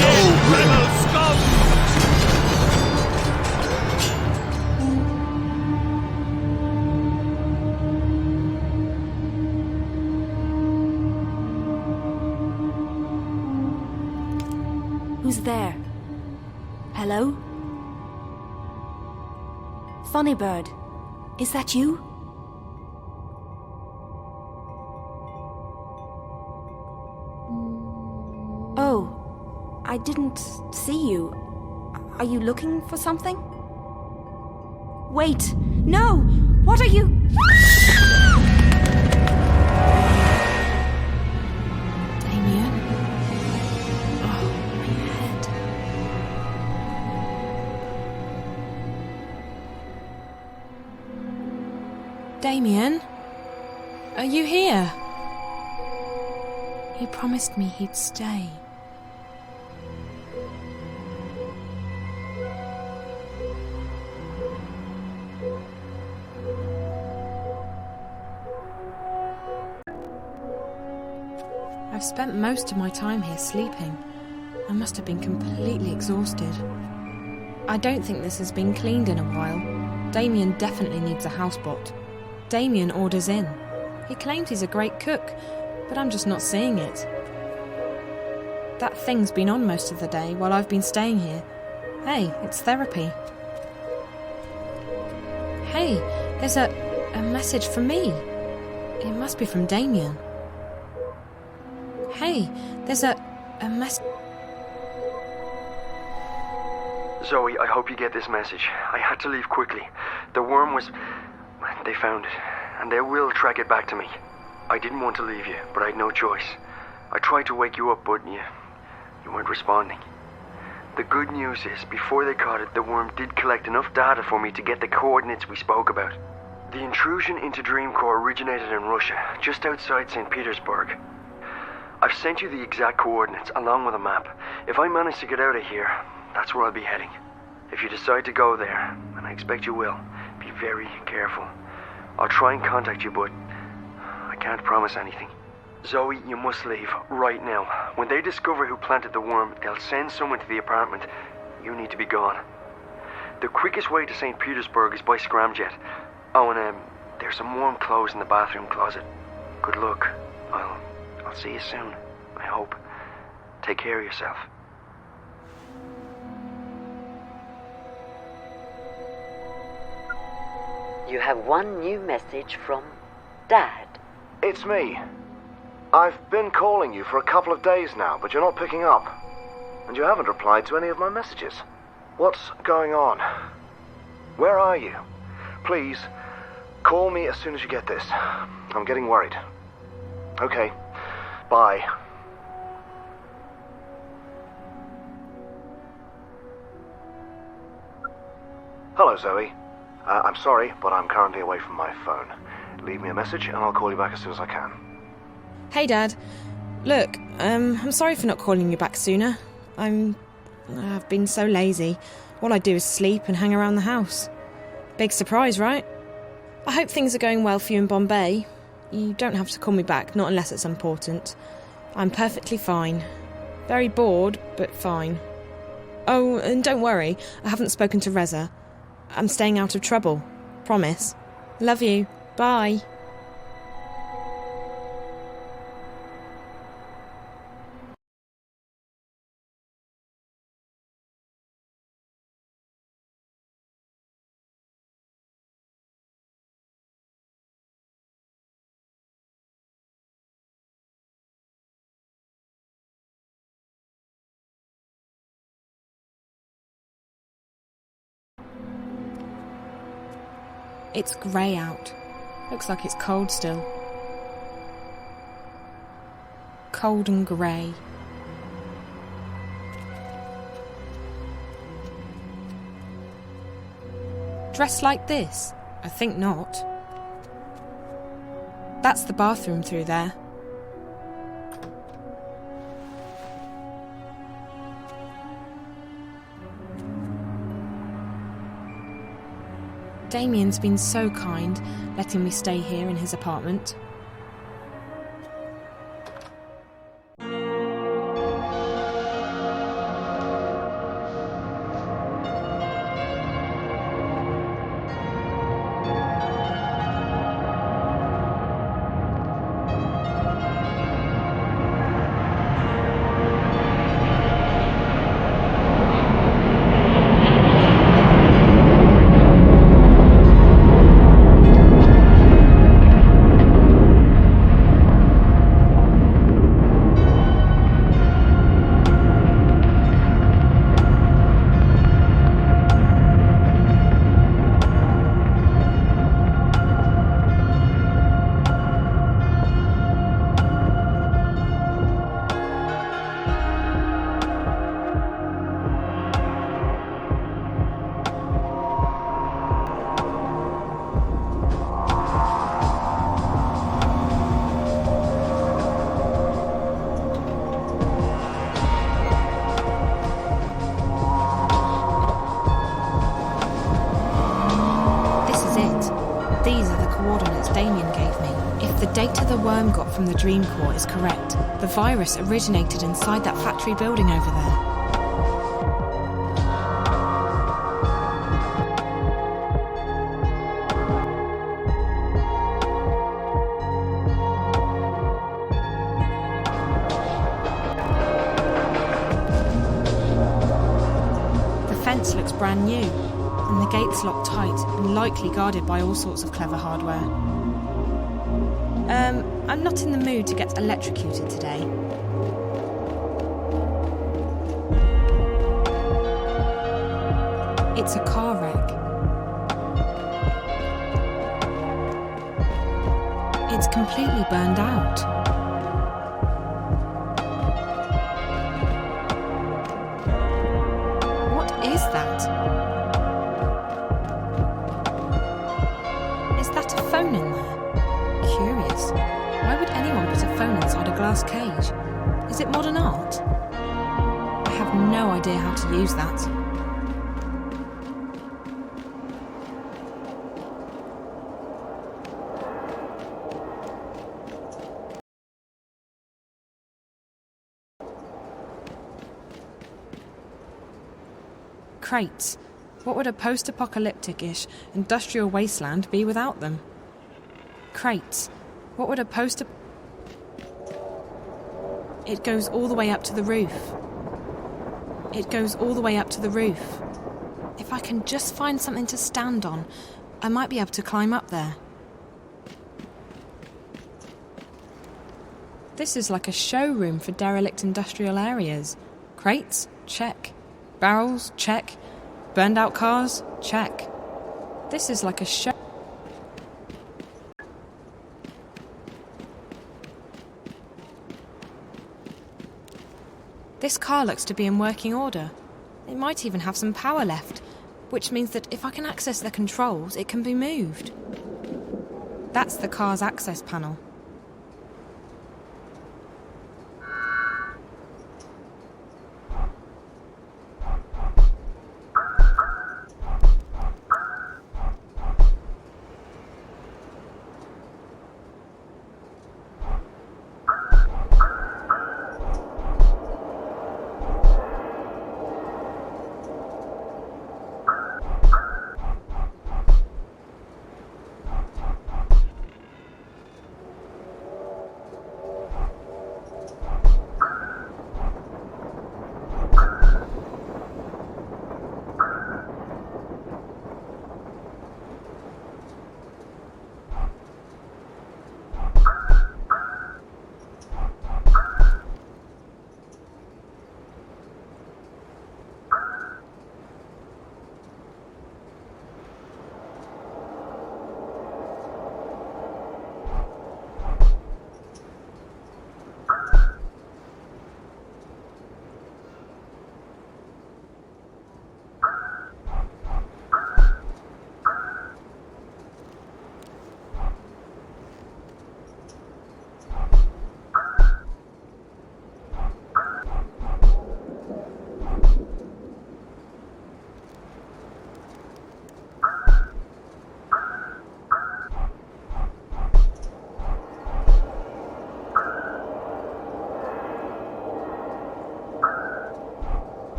No, Bryn! Who's there? Hello? Funny Bird, is that you? Oh, I didn't see you. Are you looking for something? Wait, no! What are you? Damien? Oh, my head. Damien? Are you here? He promised me he'd stay. I've spent most of my time here sleeping. I must have been completely exhausted. I don't think this has been cleaned in a while. Damien definitely needs a housebot. Damien orders in. He claims he's a great cook, but I'm just not seeing it. That thing's been on most of the day while I've been staying here. Hey, it's therapy. Hey, there's a message for me. It must be from Damien. Hey, there's a message. Zoe, I hope you get this message. I had to leave quickly. The worm was... They found it, and they will track it back to me. I didn't want to leave you, but I had no choice. I tried to wake you up, but you weren't responding. The good news is, before they caught it, the worm did collect enough data for me to get the coordinates we spoke about. The intrusion into Dreamcore originated in Russia, just outside St. Petersburg. I've sent you the exact coordinates, along with a map. If I manage to get out of here, that's where I'll be heading. If you decide to go there, and I expect you will, be very careful. I'll try and contact you, but I can't promise anything. Zoe, you must leave, right now. When they discover who planted the worm, they'll send someone to the apartment. You need to be gone. The quickest way to St. Petersburg is by scramjet. Oh, and there's some warm clothes in the bathroom closet. Good luck. I'll see you soon, I hope. Take care of yourself. You have one new message from Dad. It's me. I've been calling you for a couple of days now, but you're not picking up. And you haven't replied to any of my messages. What's going on? Where are you? Please, call me as soon as you get this. I'm getting worried. Okay, bye. Hello, Zoe. I'm sorry, but I'm currently away from my phone. Leave me a message and I'll call you back as soon as I can. Hey, Dad. Look, I'm sorry for not calling you back sooner. I've been so lazy. All I do is sleep and hang around the house. Big surprise, right? I hope things are going well for you in Bombay. You don't have to call me back, not unless it's important. I'm perfectly fine. Very bored, but fine. Oh, and don't worry, I haven't spoken to Reza. I'm staying out of trouble. Promise. Love you. Bye. It's grey out. Looks like it's cold still. Cold and grey. Dressed like this? I think not. That's the bathroom through there. Damien's been so kind, letting me stay here in his apartment. From the dream core is correct. The virus originated inside that factory building over there. The fence looks brand new, and the gate's locked tight and likely guarded by all sorts of clever hardware. I'm not in the mood to get electrocuted today. It's a car wreck. It's completely burned out. What is that? Is that a phone in there? Curious. Why would anyone put a phone inside a glass cage? Is it modern art? I have no idea how to use that. Crates. What would a post-apocalyptic-ish industrial wasteland be without them? Crates. What would a It goes all the way up to the roof. It goes all the way up to the roof. If I can just find something to stand on, I might be able to climb up there. This is like a showroom for derelict industrial areas. Crates? Check. Barrels? Check. Burned out cars? Check. This is like a show. This car looks to be in working order. It might even have some power left, which means that if I can access the controls, it can be moved. That's the car's access panel.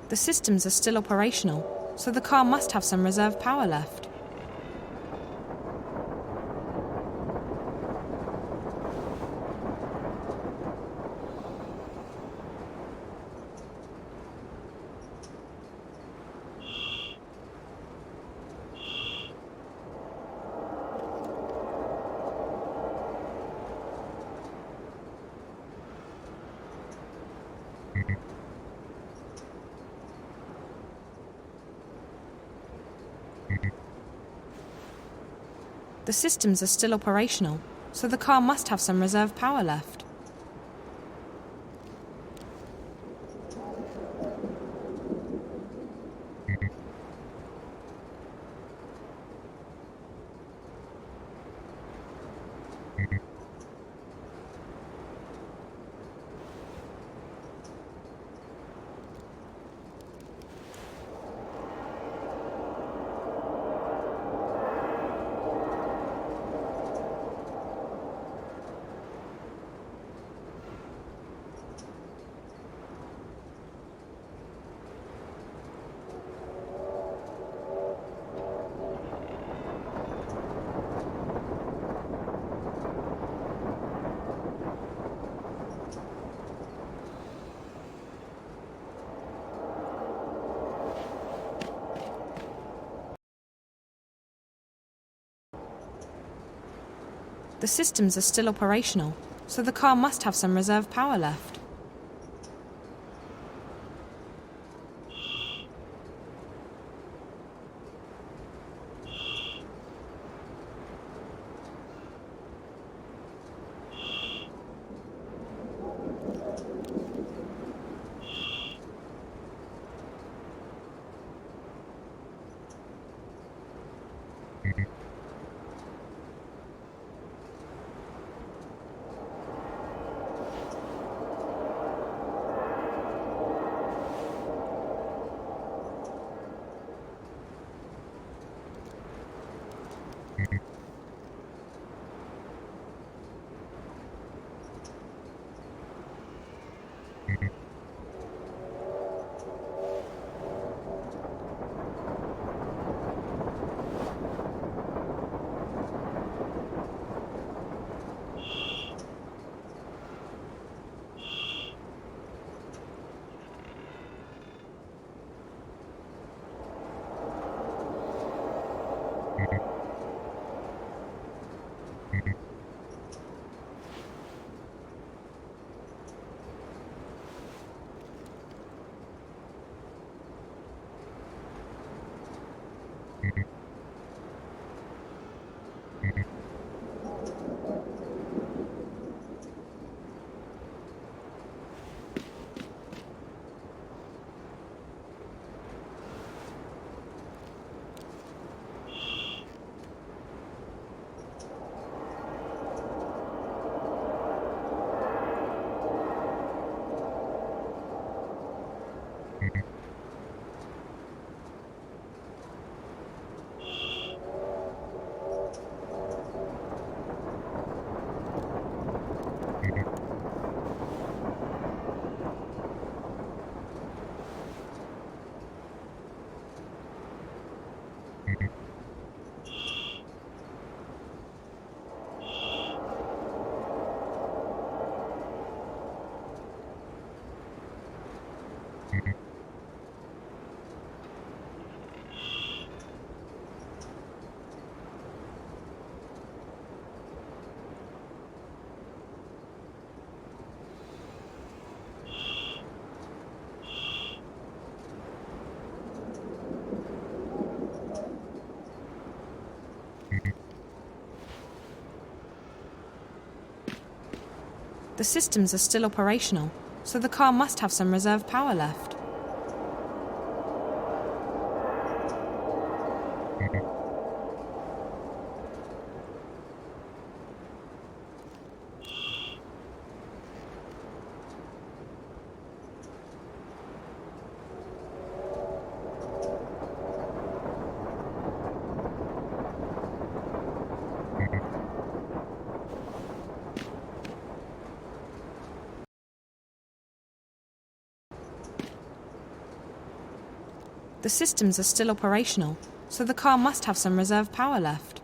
The systems are still operational, so the car must have some reserve power left. The systems are still operational, so the car must have some reserve power left. The systems are still operational, so the car must have some reserve power left. The systems are still operational, so the car must have some reserve power left. The systems are still operational, so the car must have some reserve power left.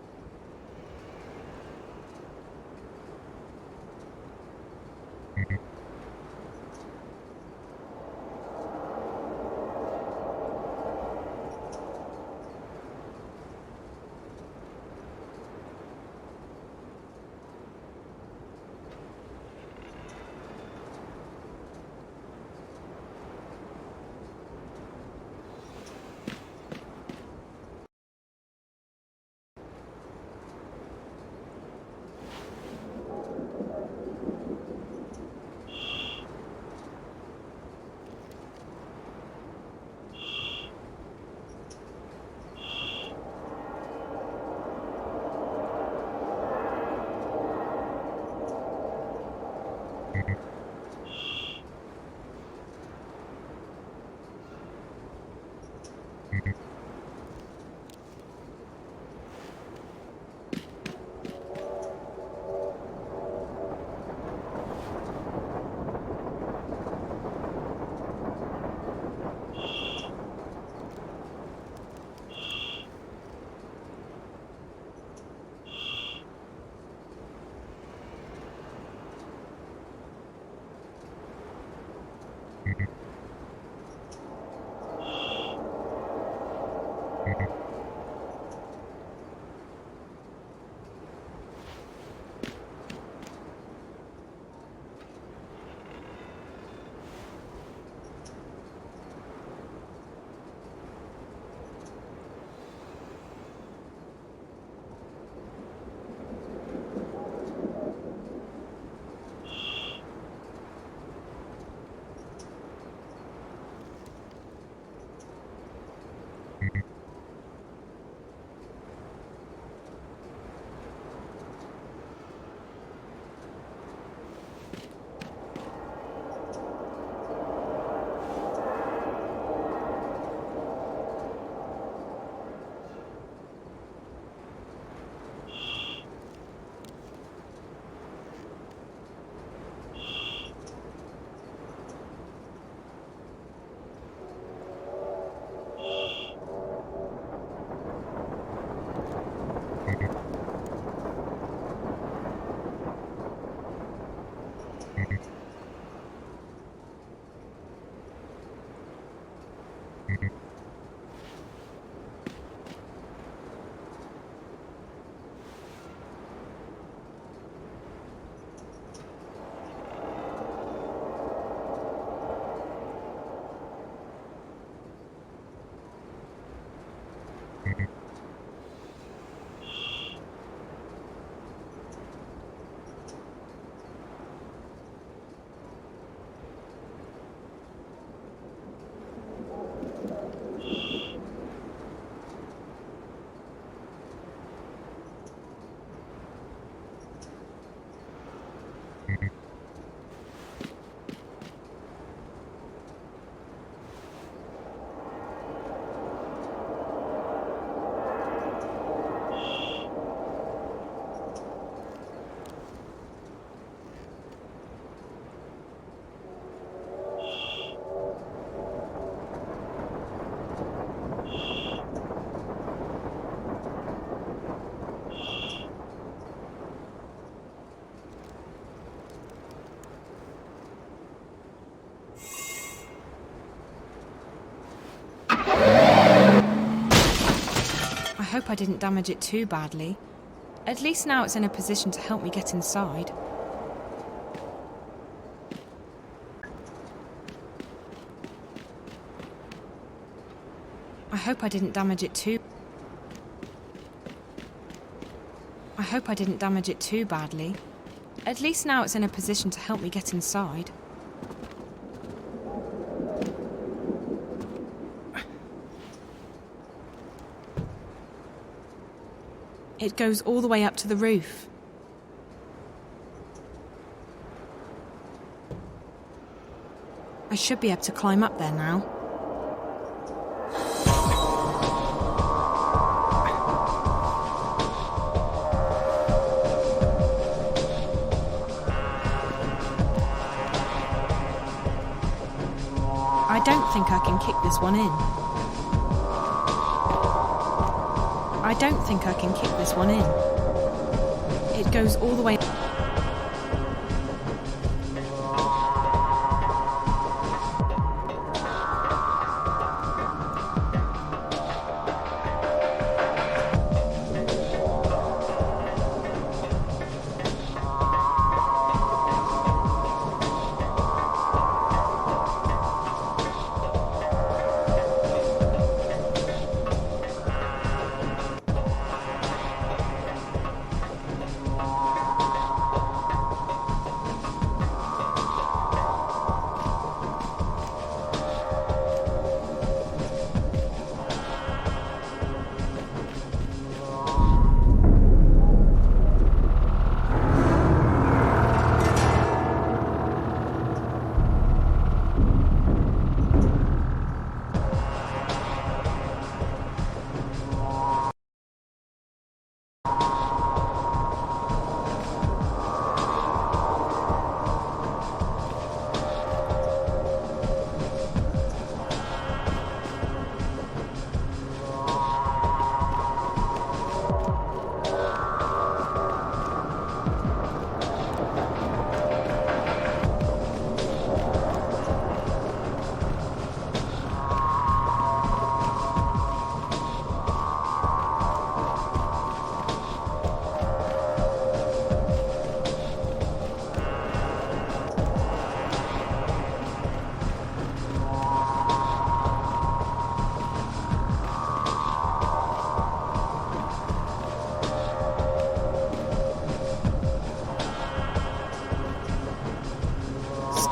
hope I didn't damage it too badly. At least now it's in a position to help me get inside. I hope I didn't damage it too... I hope I didn't damage it too badly. At least now it's in a position to help me get inside. It goes all the way up to the roof. I should be able to climb up there now. I don't think I can kick this one in. I don't think I can kick this one in. It goes all the way...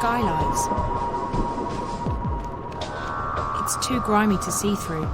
Skylights. It's too grimy to see through.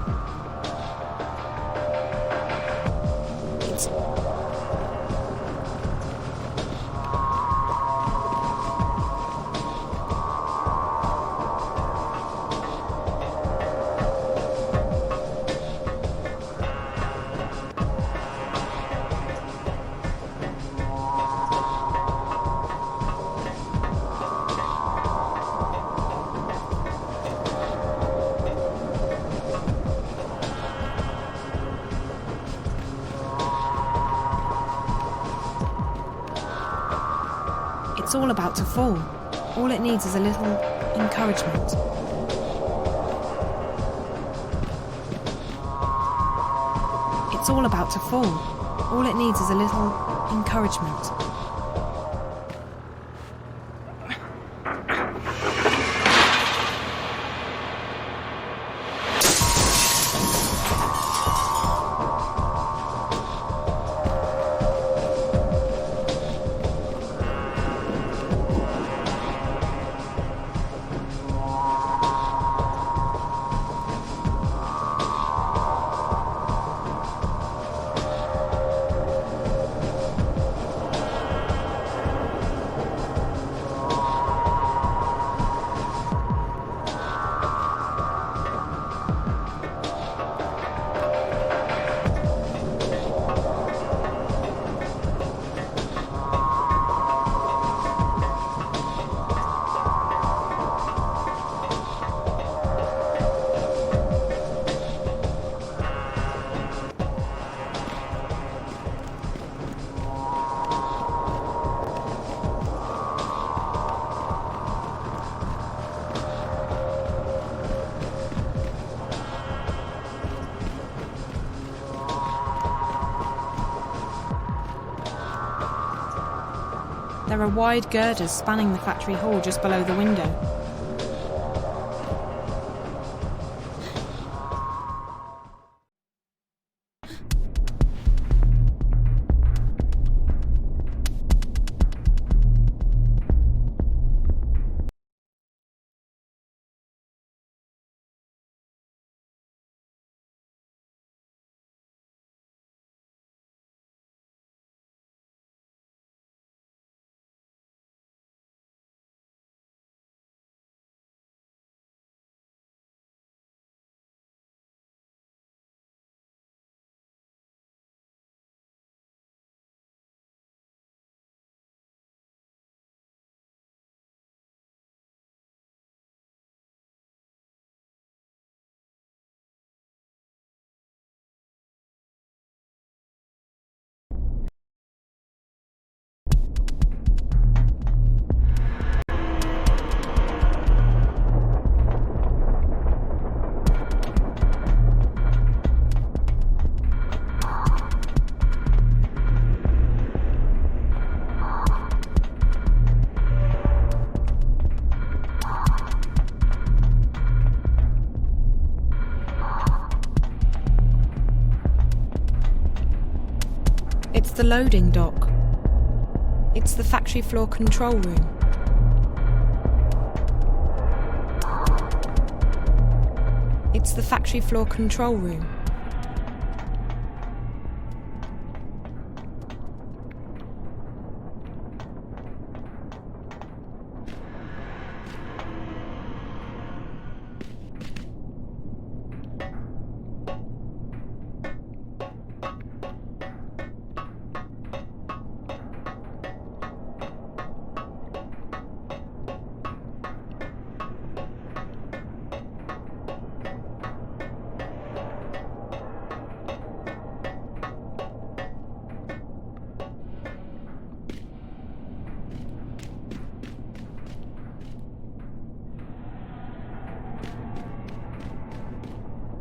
It's all about to fall. All it needs is a little encouragement. It's all about to fall. All it needs is a little encouragement. There are wide girders spanning the factory hall just below the window. It's the loading dock. It's the factory floor control room. It's the factory floor control room.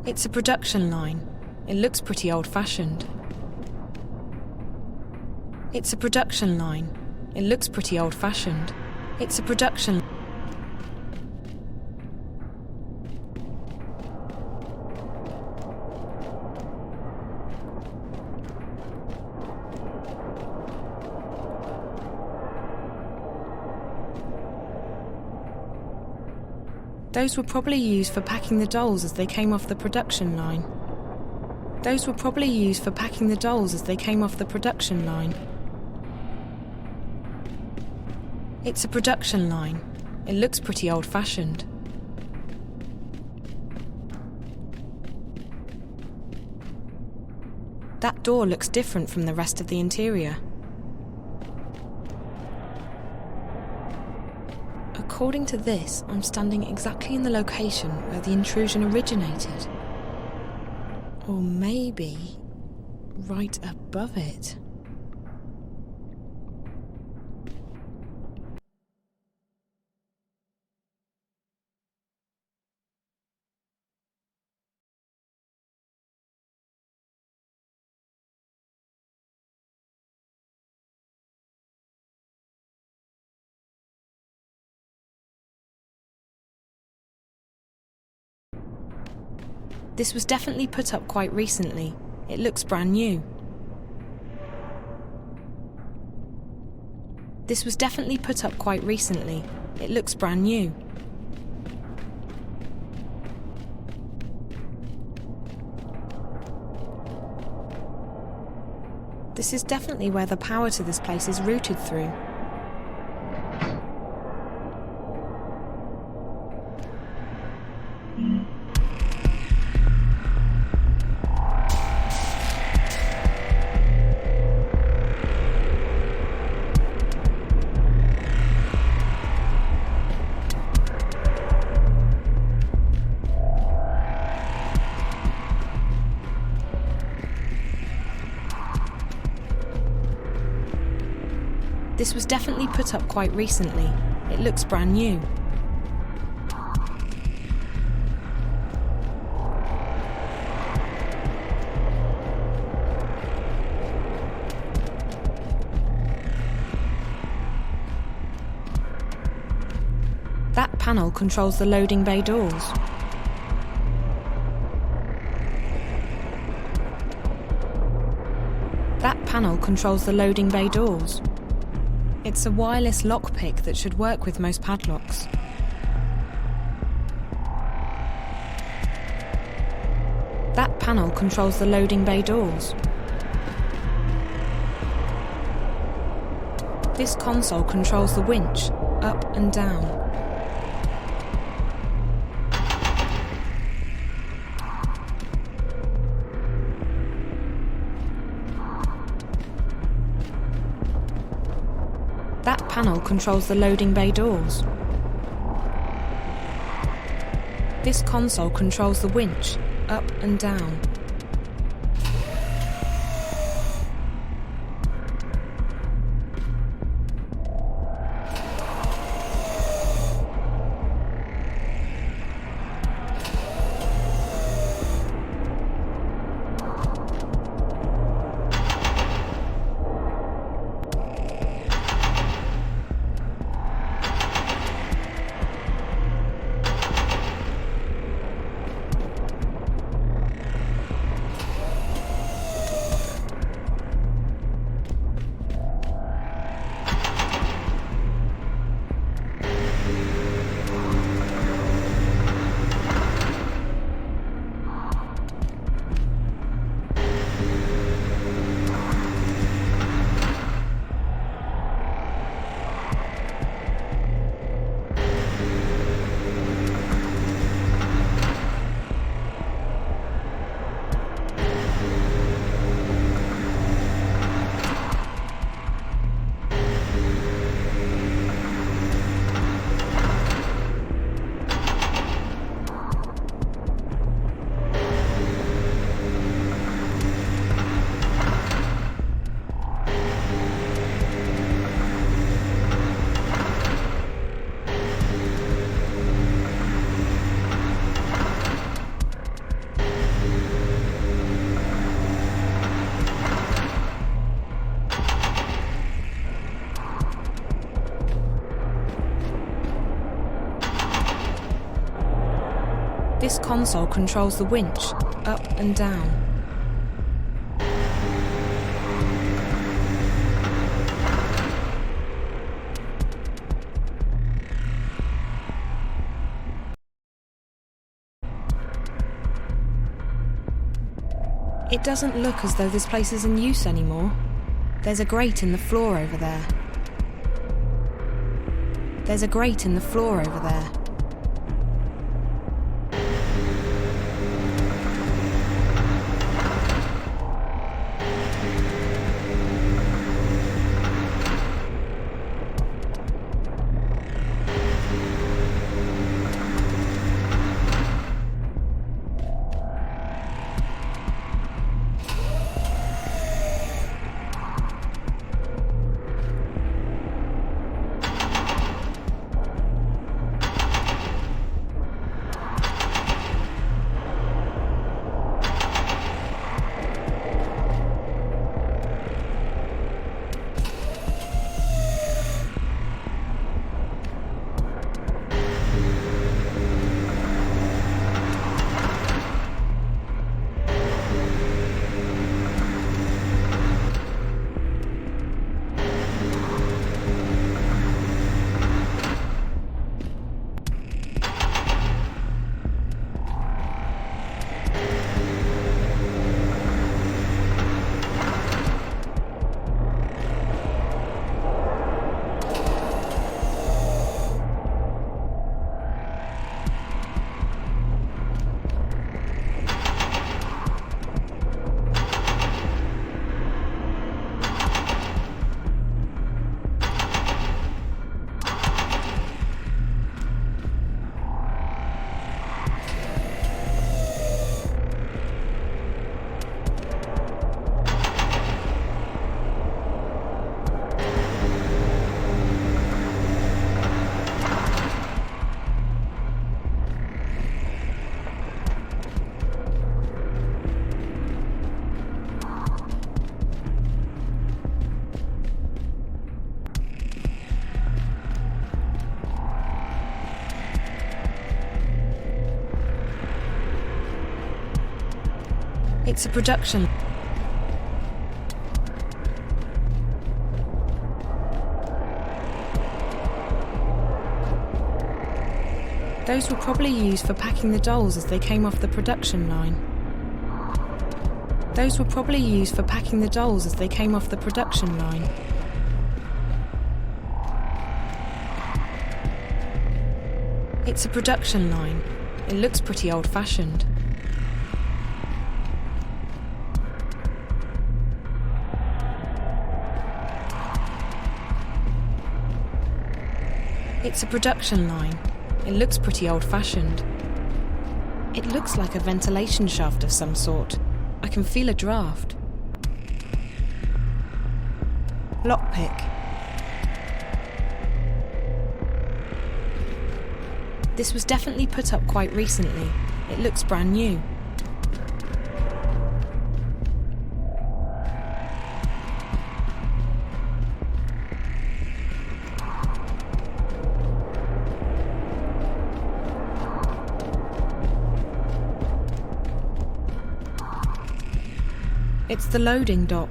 It's a production line. It looks pretty old-fashioned. It's a production line. It looks pretty old-fashioned. It's a production... Those were probably used for packing the dolls as they came off the production line. Those were probably used for packing the dolls as they came off the production line. It's a production line. It looks pretty old-fashioned. That door looks different from the rest of the interior. According to this, I'm standing exactly in the location where the intrusion originated. Or maybe right above it. This was definitely put up quite recently. It looks brand new. This was definitely put up quite recently. It looks brand new. This is definitely where the power to this place is routed through. This was definitely put up quite recently. It looks brand new. panel controls the loading bay doors. That panel controls the loading bay doors. It's a wireless lockpick that should work with most padlocks. That panel controls the loading bay doors. This console controls the winch, up and down. That panel controls the loading bay doors. This console controls the winch, up and down. This console controls the winch, up and down. It doesn't look as though this place is in use anymore. There's a grate in the floor over there. There's a grate in the floor over there. It's a production. Those were probably used for packing the dolls as they came off the production line. Those were probably used for packing the dolls as they came off the production line. It's a production line. It looks pretty old-fashioned. It's a production line. It looks pretty old-fashioned. It looks like a ventilation shaft of some sort. I can feel a draft. Lockpick. This was definitely put up quite recently. It looks brand new. It's the loading dock.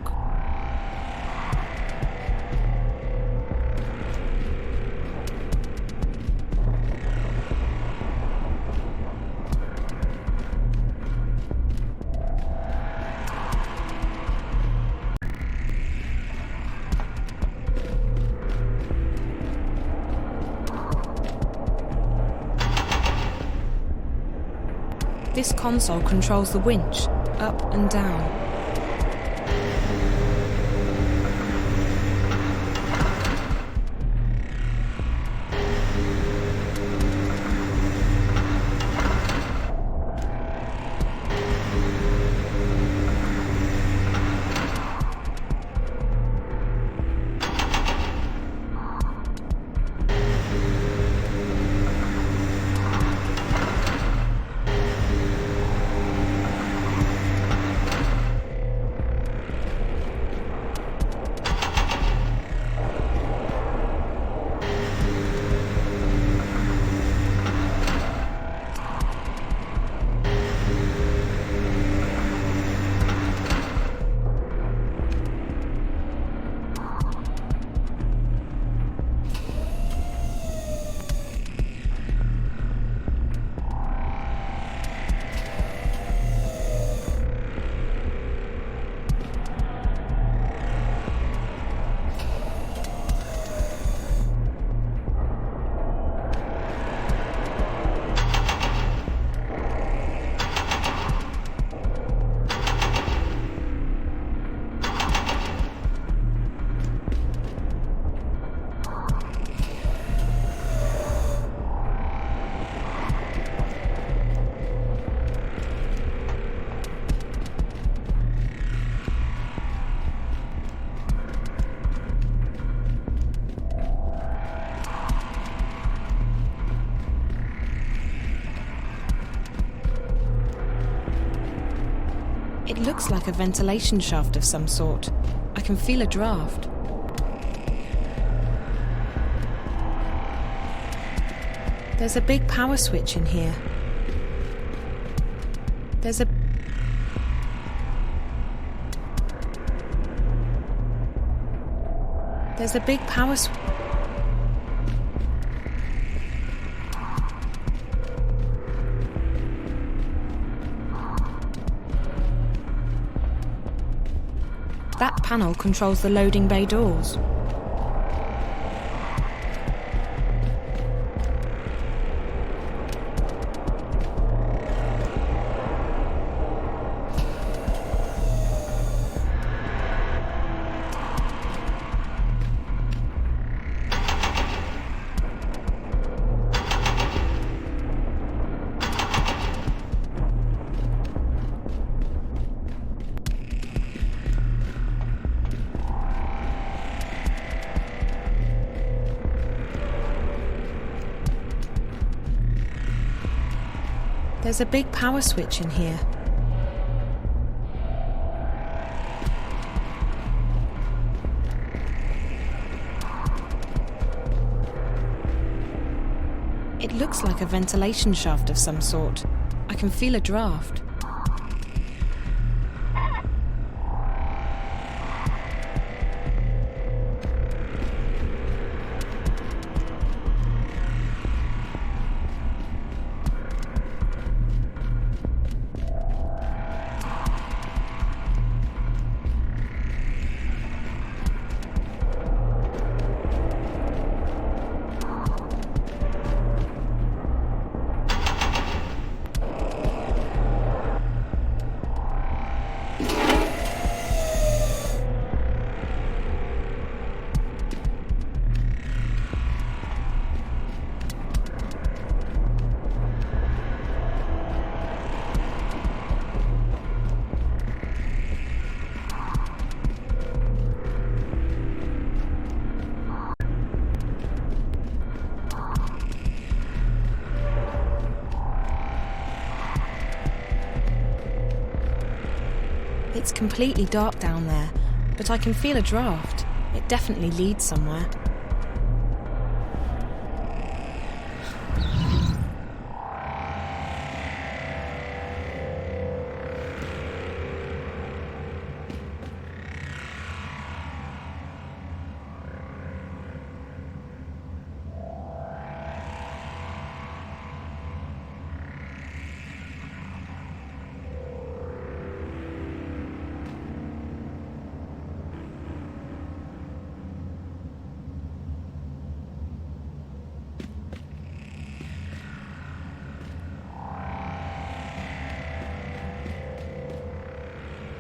This console controls the winch, up and down. It looks like a ventilation shaft of some sort. I can feel a draft. There's a big power switch in here. There's a big power switch. That panel controls the loading bay doors. There's a big power switch in here. It looks like a ventilation shaft of some sort. I can feel a draft. It's completely dark down there, but I can feel a draft. It definitely leads somewhere.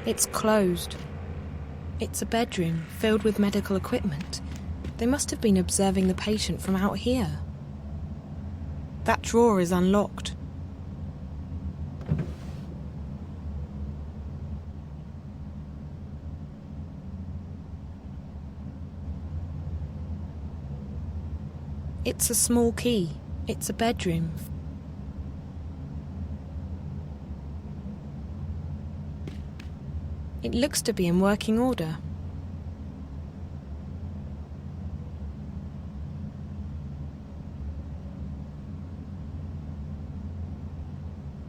It's closed. It's a bedroom filled with medical equipment. They must have been observing the patient from out here. That drawer is unlocked. It's a small key. It's a bedroom. It looks to be in working order.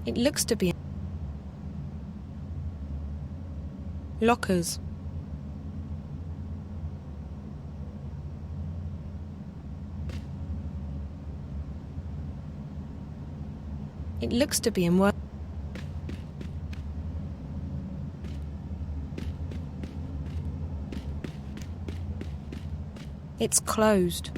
It looks to be... Lockers. It looks to be in work... It's closed.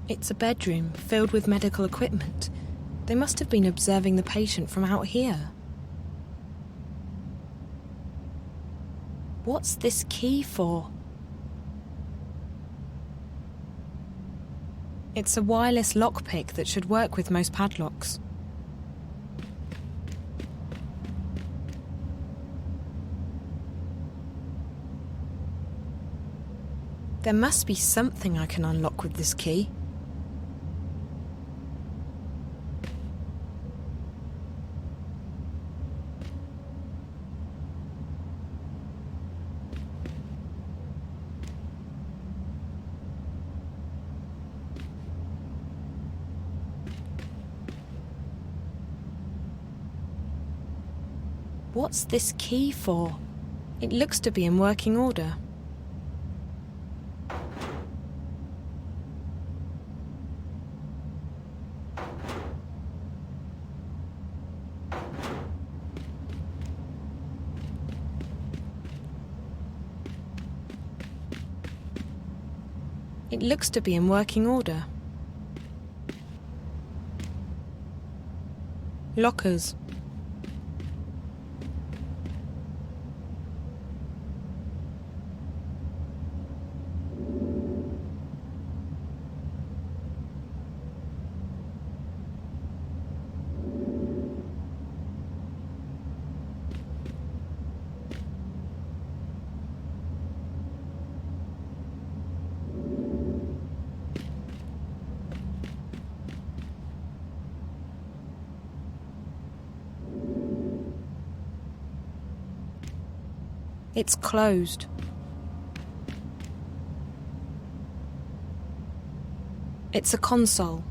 It's a bedroom filled with medical equipment. They must have been observing the patient from out here. What's this key for? It's a wireless lockpick that should work with most padlocks. There must be something I can unlock with this key. What's this key for? It looks to be in working order. It looks to be in working order. Lockers. It's closed. It's a console.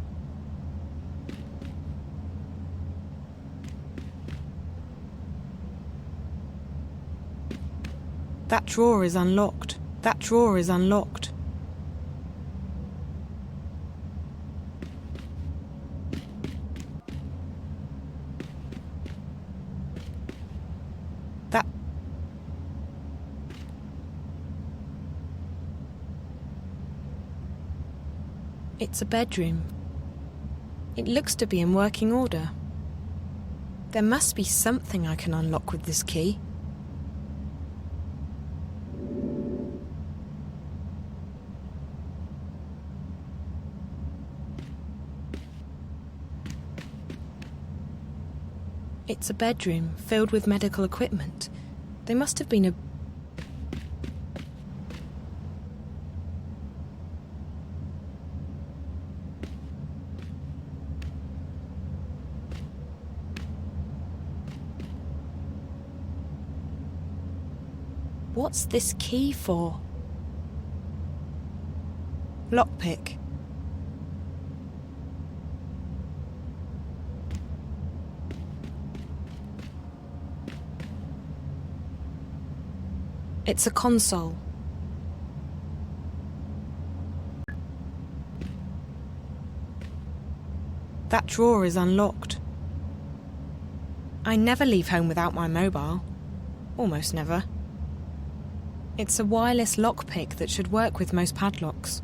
That drawer is unlocked. That drawer is unlocked. That... It's a bedroom. It looks to be in working order. There must be something I can unlock with this key. It's a bedroom filled with medical equipment. They must have been a... What's this key for? Lockpick. It's a console. That drawer is unlocked. I never leave home without my mobile. Almost never. It's a wireless lockpick that should work with most padlocks.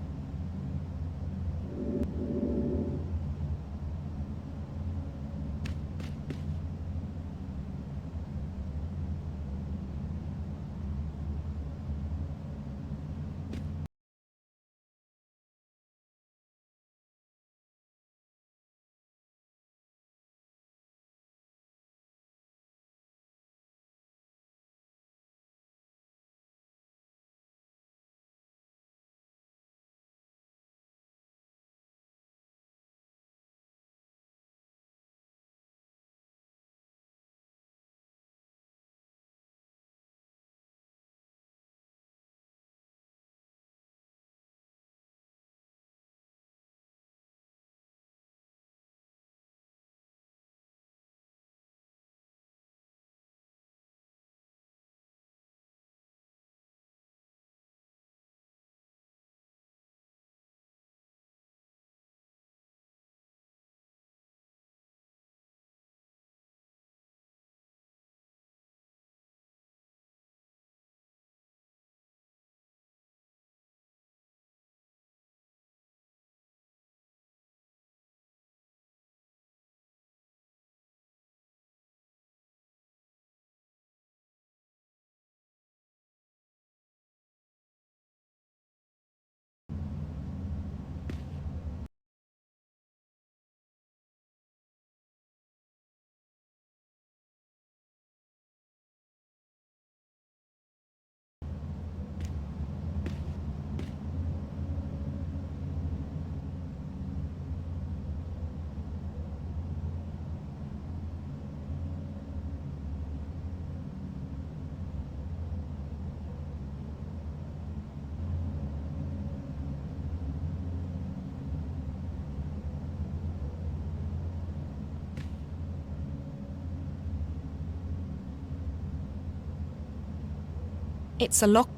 It's a lock.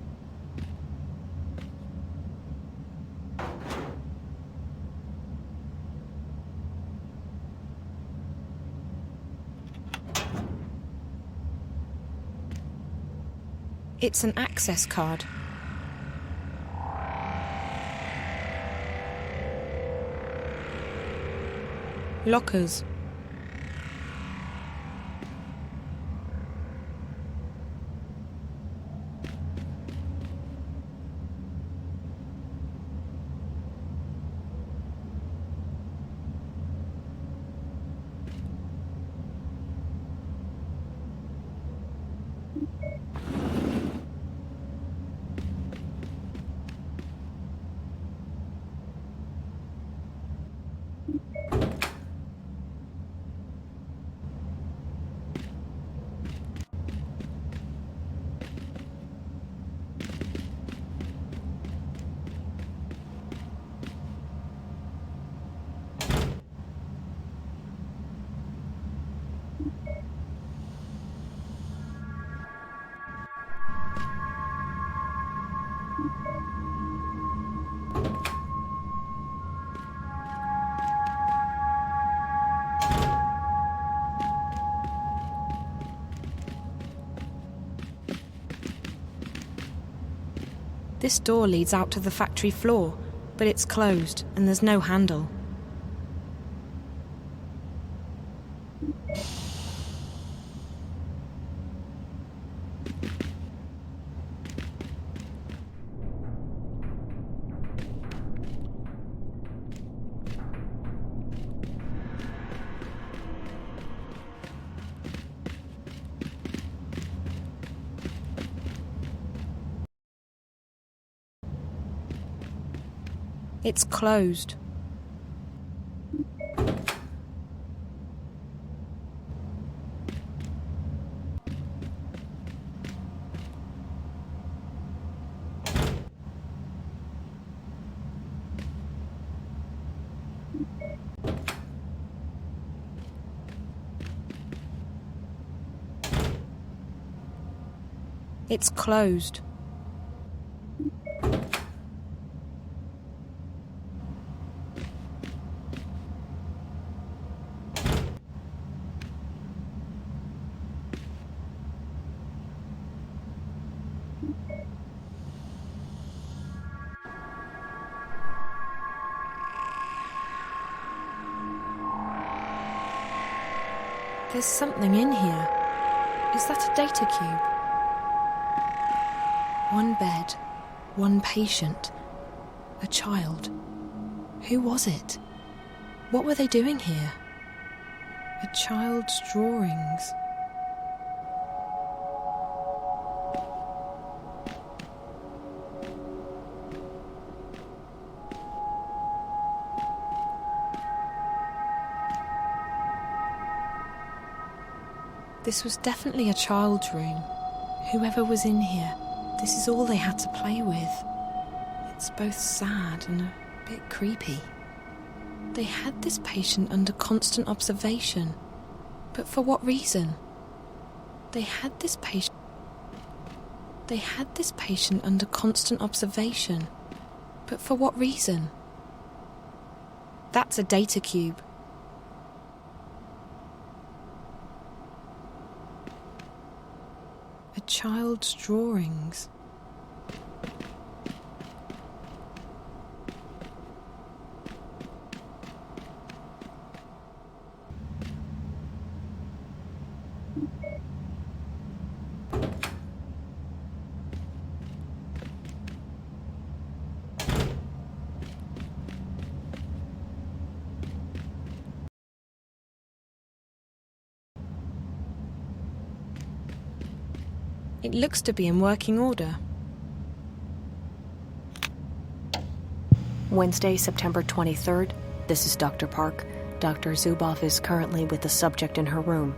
It's an access card. Lockers. This door leads out to the factory floor, but it's closed and there's no handle. It's closed. It's closed. There's something in here. Is that a data cube? One bed, one patient, a child. Who was it? What were they doing here? A child's drawings. This was definitely a child's room. Whoever was in here, this is all they had to play with. It's both sad and a bit creepy. They had this patient under constant observation. But for what reason? They had this patient under constant observation. But for what reason? That's a data cube. A child's drawings. It looks to be in working order. Wednesday, September 23rd. This is Dr. Park. Dr. Zuboff is currently with the subject in her room.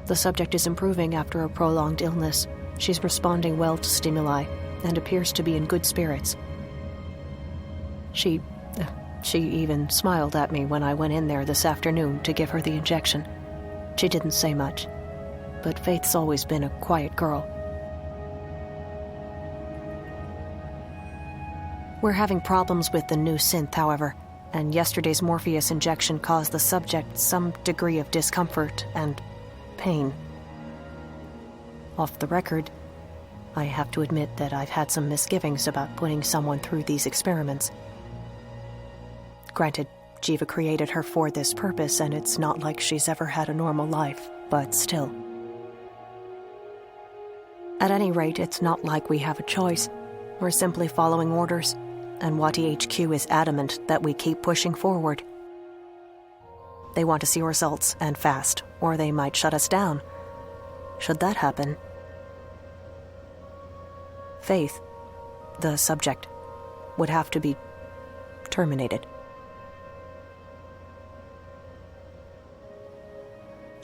The subject is improving after a prolonged illness. She's responding well to stimuli and appears to be in good spirits. She even smiled at me when I went in there this afternoon to give her the injection. She didn't say much. But Faith's always been a quiet girl. We're having problems with the new synth, however, and yesterday's Morpheus injection caused the subject some degree of discomfort and pain. Off the record, I have to admit that I've had some misgivings about putting someone through these experiments. Granted, Jiva created her for this purpose, and it's not like she's ever had a normal life, but still. At any rate, it's not like we have a choice. We're simply following orders, and Wati HQ is adamant that we keep pushing forward. They want to see results, and fast, or they might shut us down. Should that happen, Faith, the subject, would have to be terminated.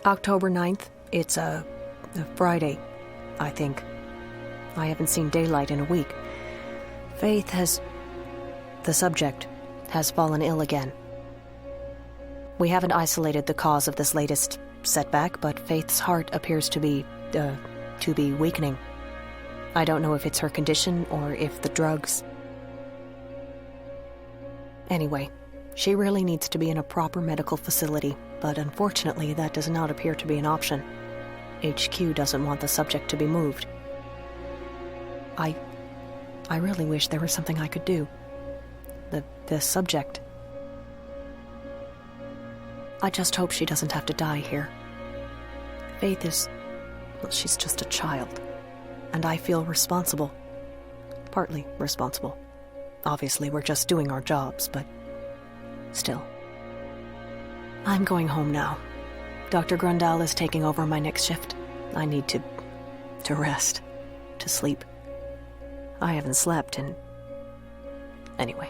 October 9th, it's a Friday, I think. I haven't seen daylight in a week. The subject has fallen ill again. We haven't isolated the cause of this latest setback, but Faith's heart appears to be weakening. I don't know if it's her condition or if the drugs. Anyway, she really needs to be in a proper medical facility, but unfortunately that does not appear to be an option. HQ doesn't want the subject to be moved. I really wish there was something I could do. The subject. I just hope she doesn't have to die here. Faith is... well, she's just a child. And I feel responsible. Partly responsible. Obviously, we're just doing our jobs, but... still. I'm going home now. Dr. Grundal is taking over my next shift. I need to rest. To sleep. I haven't slept in Anyway.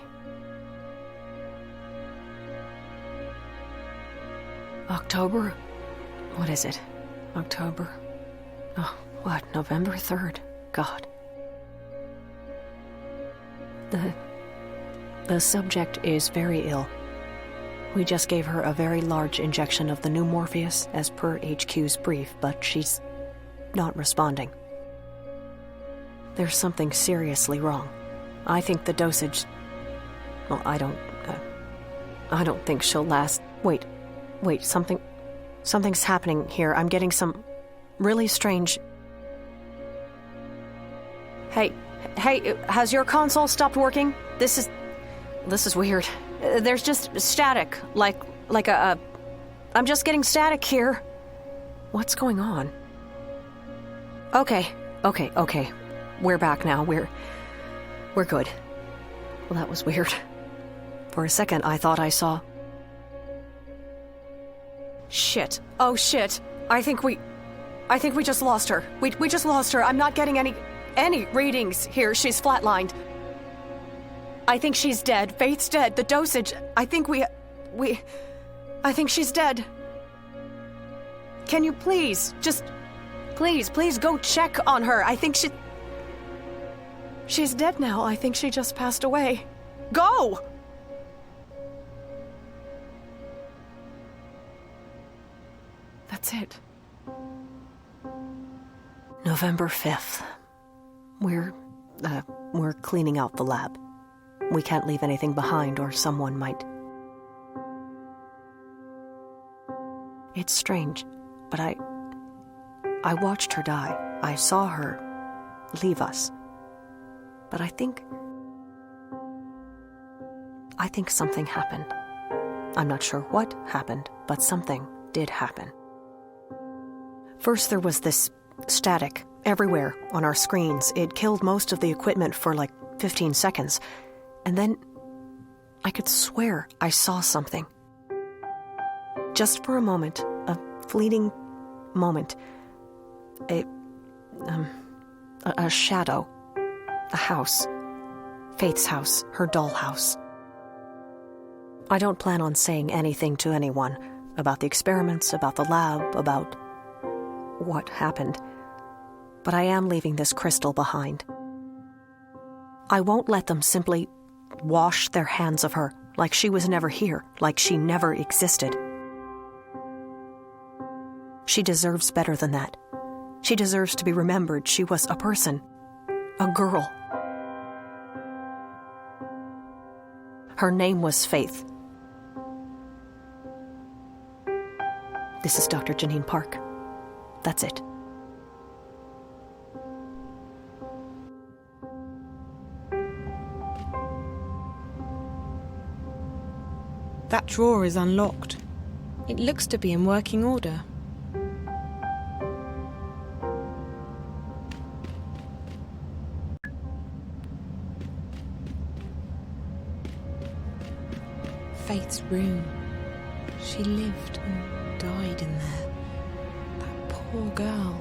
October? What is it? October? Oh, what? November 3rd? God. The subject is very ill. We just gave her a very large injection of the new Morpheus, as per HQ's brief, but she's not responding. There's something seriously wrong. I think the dosage... Well, I don't think she'll last... Wait, something's happening here. I'm getting some really strange... Hey, has your console stopped working? This is weird. There's just static, like a... I'm just getting static here. What's going on? Okay. We're back now. We're good. Well, that was weird. For a second, I thought I saw... Shit. Oh, shit. I think we just lost her. We just lost her. I'm not getting any readings here. She's flatlined. I think she's dead. Faith's dead. The dosage... I think she's dead. Can you please, please go check on her. I think she's dead now. I think she just passed away. Go! That's it. November 5th. We're cleaning out the lab. We can't leave anything behind or someone might... It's strange, but I watched her die. I saw her leave us. But I think something happened. I'm not sure what happened, but something did happen. First there was this static everywhere on our screens. It killed most of the equipment for like 15 seconds. And then I could swear I saw something. Just for a moment, a fleeting moment. A shadow. A house. Faith's house, her dollhouse. I don't plan on saying anything to anyone about the experiments, about the lab, about what happened. But I am leaving this crystal behind. I won't let them simply wash their hands of her like she was never here, like she never existed. She deserves better than that. She deserves to be remembered. She was a person, a girl. Her name was Faith. This is Dr. Janine Park. That's it. That drawer is unlocked. It looks to be in working order. Faith's room. She lived and died in there. That poor girl.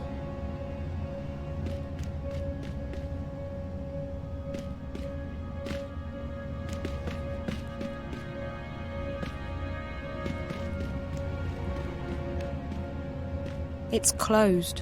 It's closed.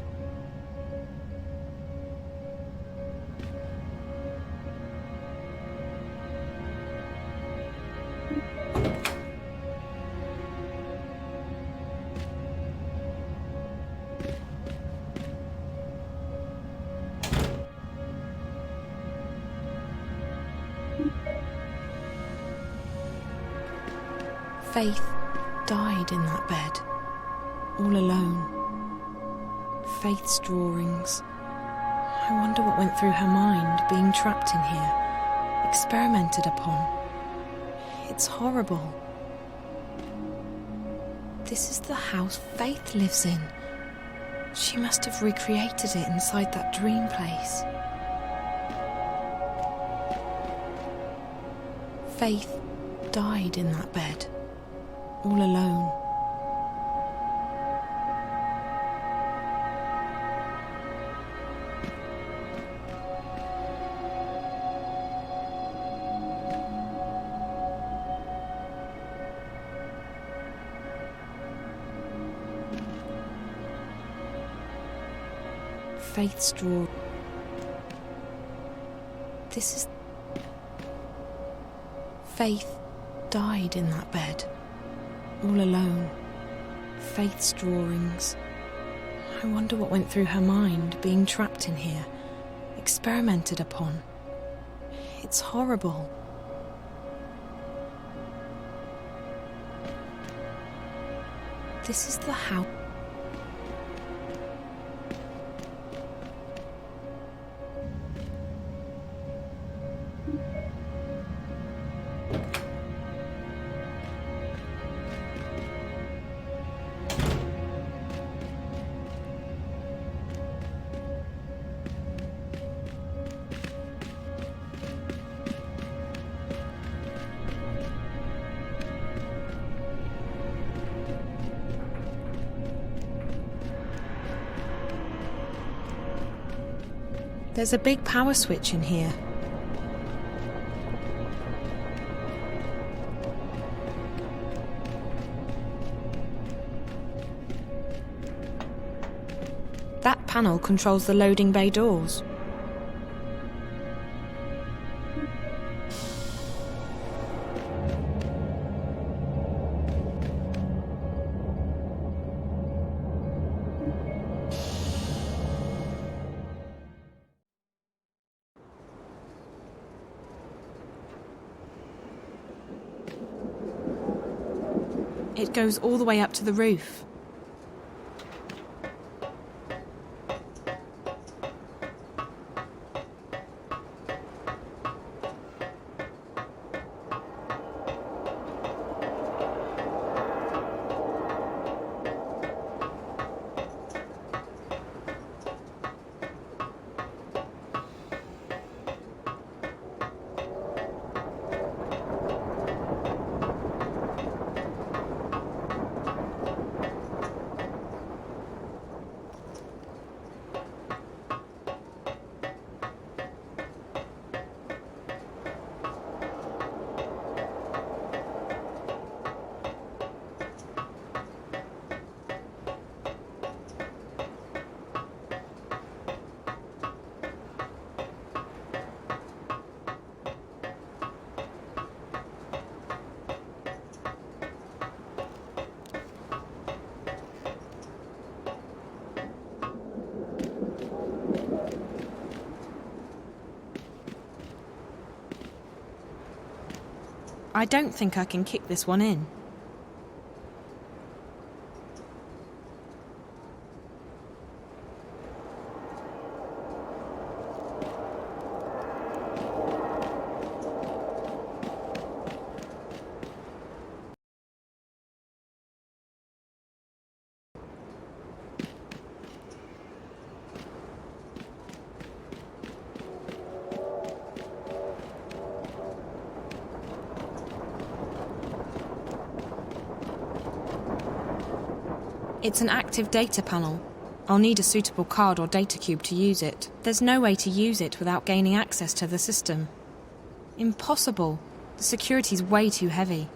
Faith died in that bed, all alone. Faith's drawings. I wonder what went through her mind, being trapped in here, experimented upon. It's horrible. This is the house Faith lives in. She must have recreated it inside that dream place. Faith died in that bed, all alone. Faith's drawer. This is... Faith died in that bed. All alone. Faith's drawings. I wonder what went through her mind, being trapped in here. Experimented upon. It's horrible. This is the house. There's a big power switch in here. That panel controls the loading bay doors. It goes all the way up to the roof. I don't think I can kick this one in. It's an active data panel. I'll need a suitable card or data cube to use it. There's no way to use it without gaining access to the system. Impossible. The security's way too heavy.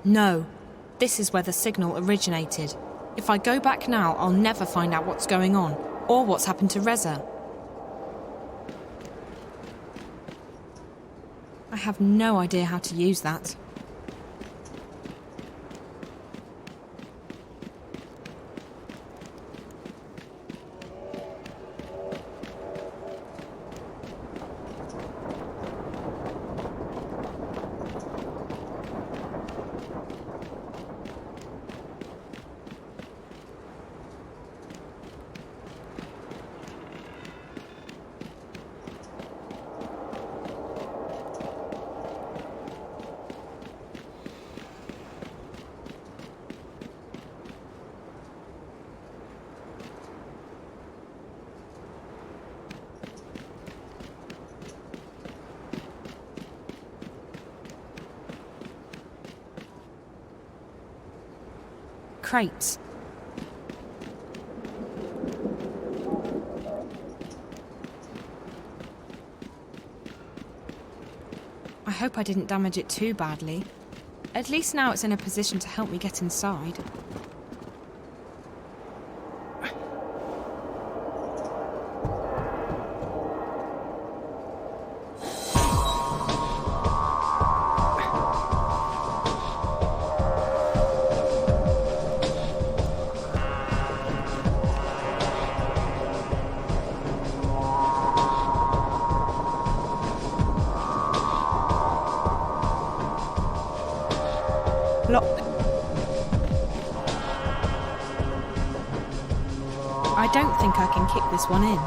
No, this is where the signal originated. If I go back now, I'll never find out what's going on, or what's happened to Reza. I have no idea how to use that. crates. I hope I didn't damage it too badly. At least now it's in a position to help me get inside. I don't think I can kick this one in.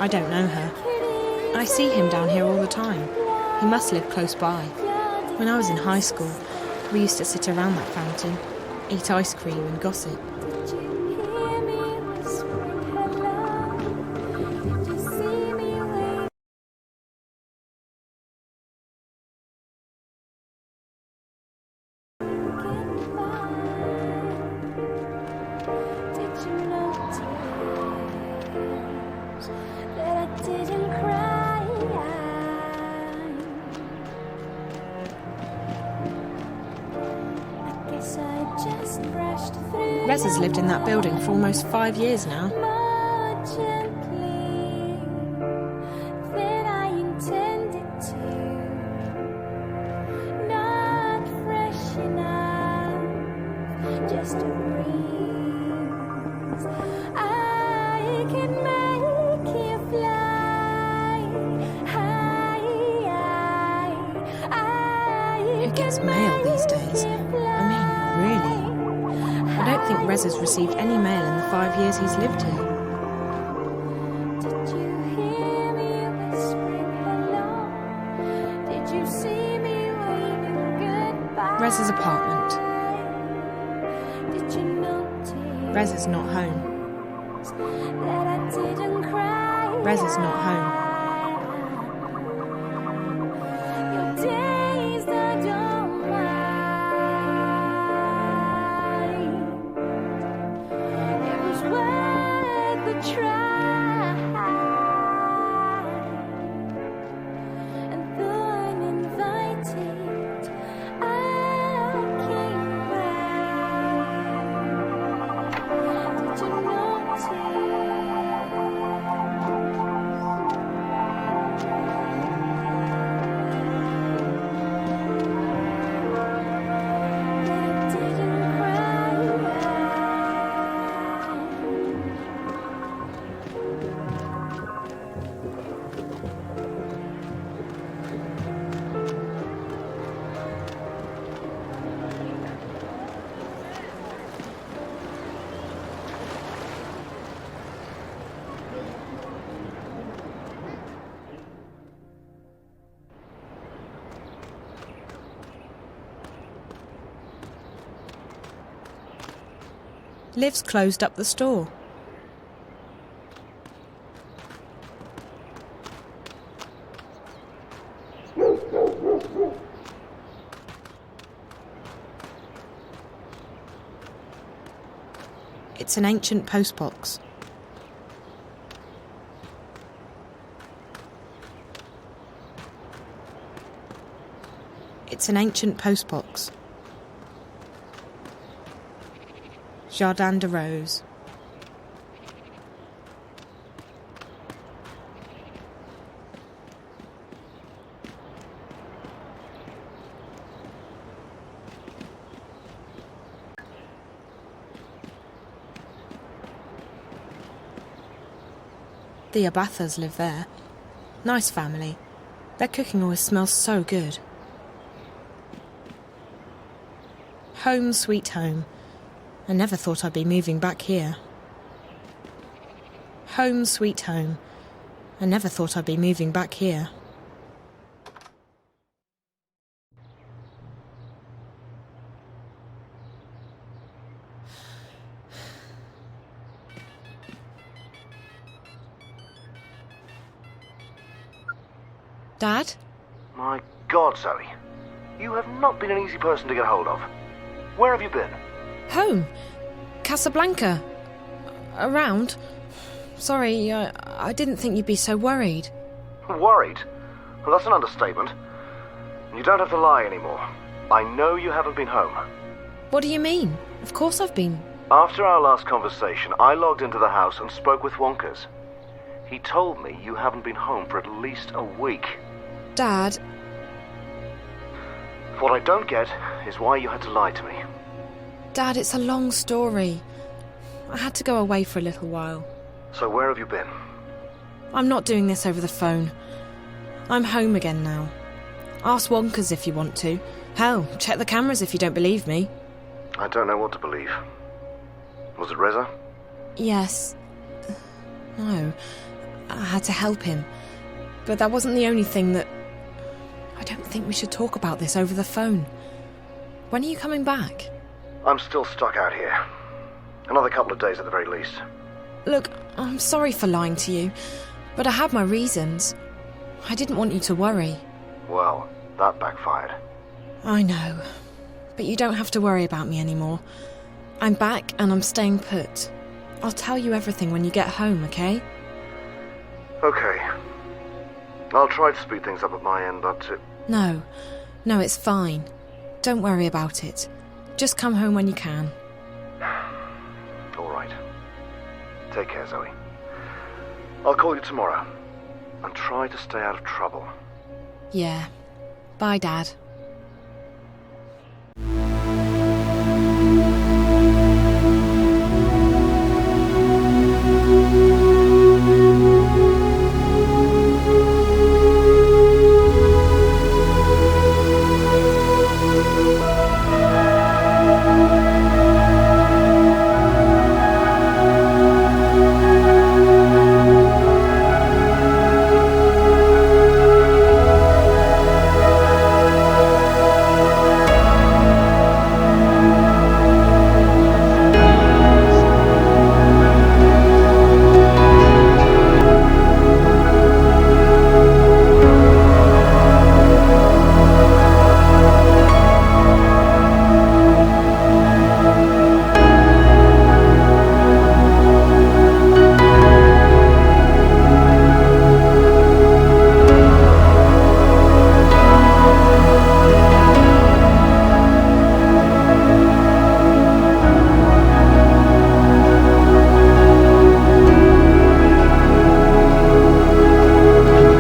I don't know her. I see him down here all the time. He must live close by. When I was in high school, we used to sit around that fountain, eat ice cream and gossip. Rez has lived in that building for almost 5 years now. Who gets mail these days? I mean, really? I don't think Rez has received any mail in the 5 years he's lived here. Rez's apartment. Rez is not home. Rez is not home. Liv's closed up the store. It's an ancient postbox. It's an ancient postbox. Jardin de Rose. The Abathas live there. Nice family. Their cooking always smells so good. Home sweet home. I never thought I'd be moving back here. Home sweet home. I never thought I'd be moving back here. Dad? My God, Zoe. You have not been an easy person to get hold of. Where have you been? Home. Casablanca. Around. Sorry, I didn't think you'd be so worried. Worried? Well, that's an understatement. You don't have to lie anymore. I know you haven't been home. What do you mean? Of course I've been. After our last conversation, I logged into the house and spoke with Wonkers. He told me you haven't been home for at least a week. Dad. What I don't get is why you had to lie to me. Dad, it's a long story. I had to go away for a little while. So where have you been? I'm not doing this over the phone. I'm home again now. Ask Wonkers if you want to. Hell, check the cameras if you don't believe me. I don't know what to believe. Was it Reza? Yes. No. I had to help him. But that wasn't the only thing that... I don't think we should talk about this over the phone. When are you coming back? I'm still stuck out here. Another couple of days at the very least. Look, I'm sorry for lying to you, but I had my reasons. I didn't want you to worry. Well, that backfired. I know. But you don't have to worry about me anymore. I'm back and I'm staying put. I'll tell you everything when you get home, okay? Okay. I'll try to speed things up at my end, but... No, it's fine. Don't worry about it. Just come home when you can. All right. Take care, Zoe. I'll call you tomorrow. And try to stay out of trouble. Yeah. Bye, Dad.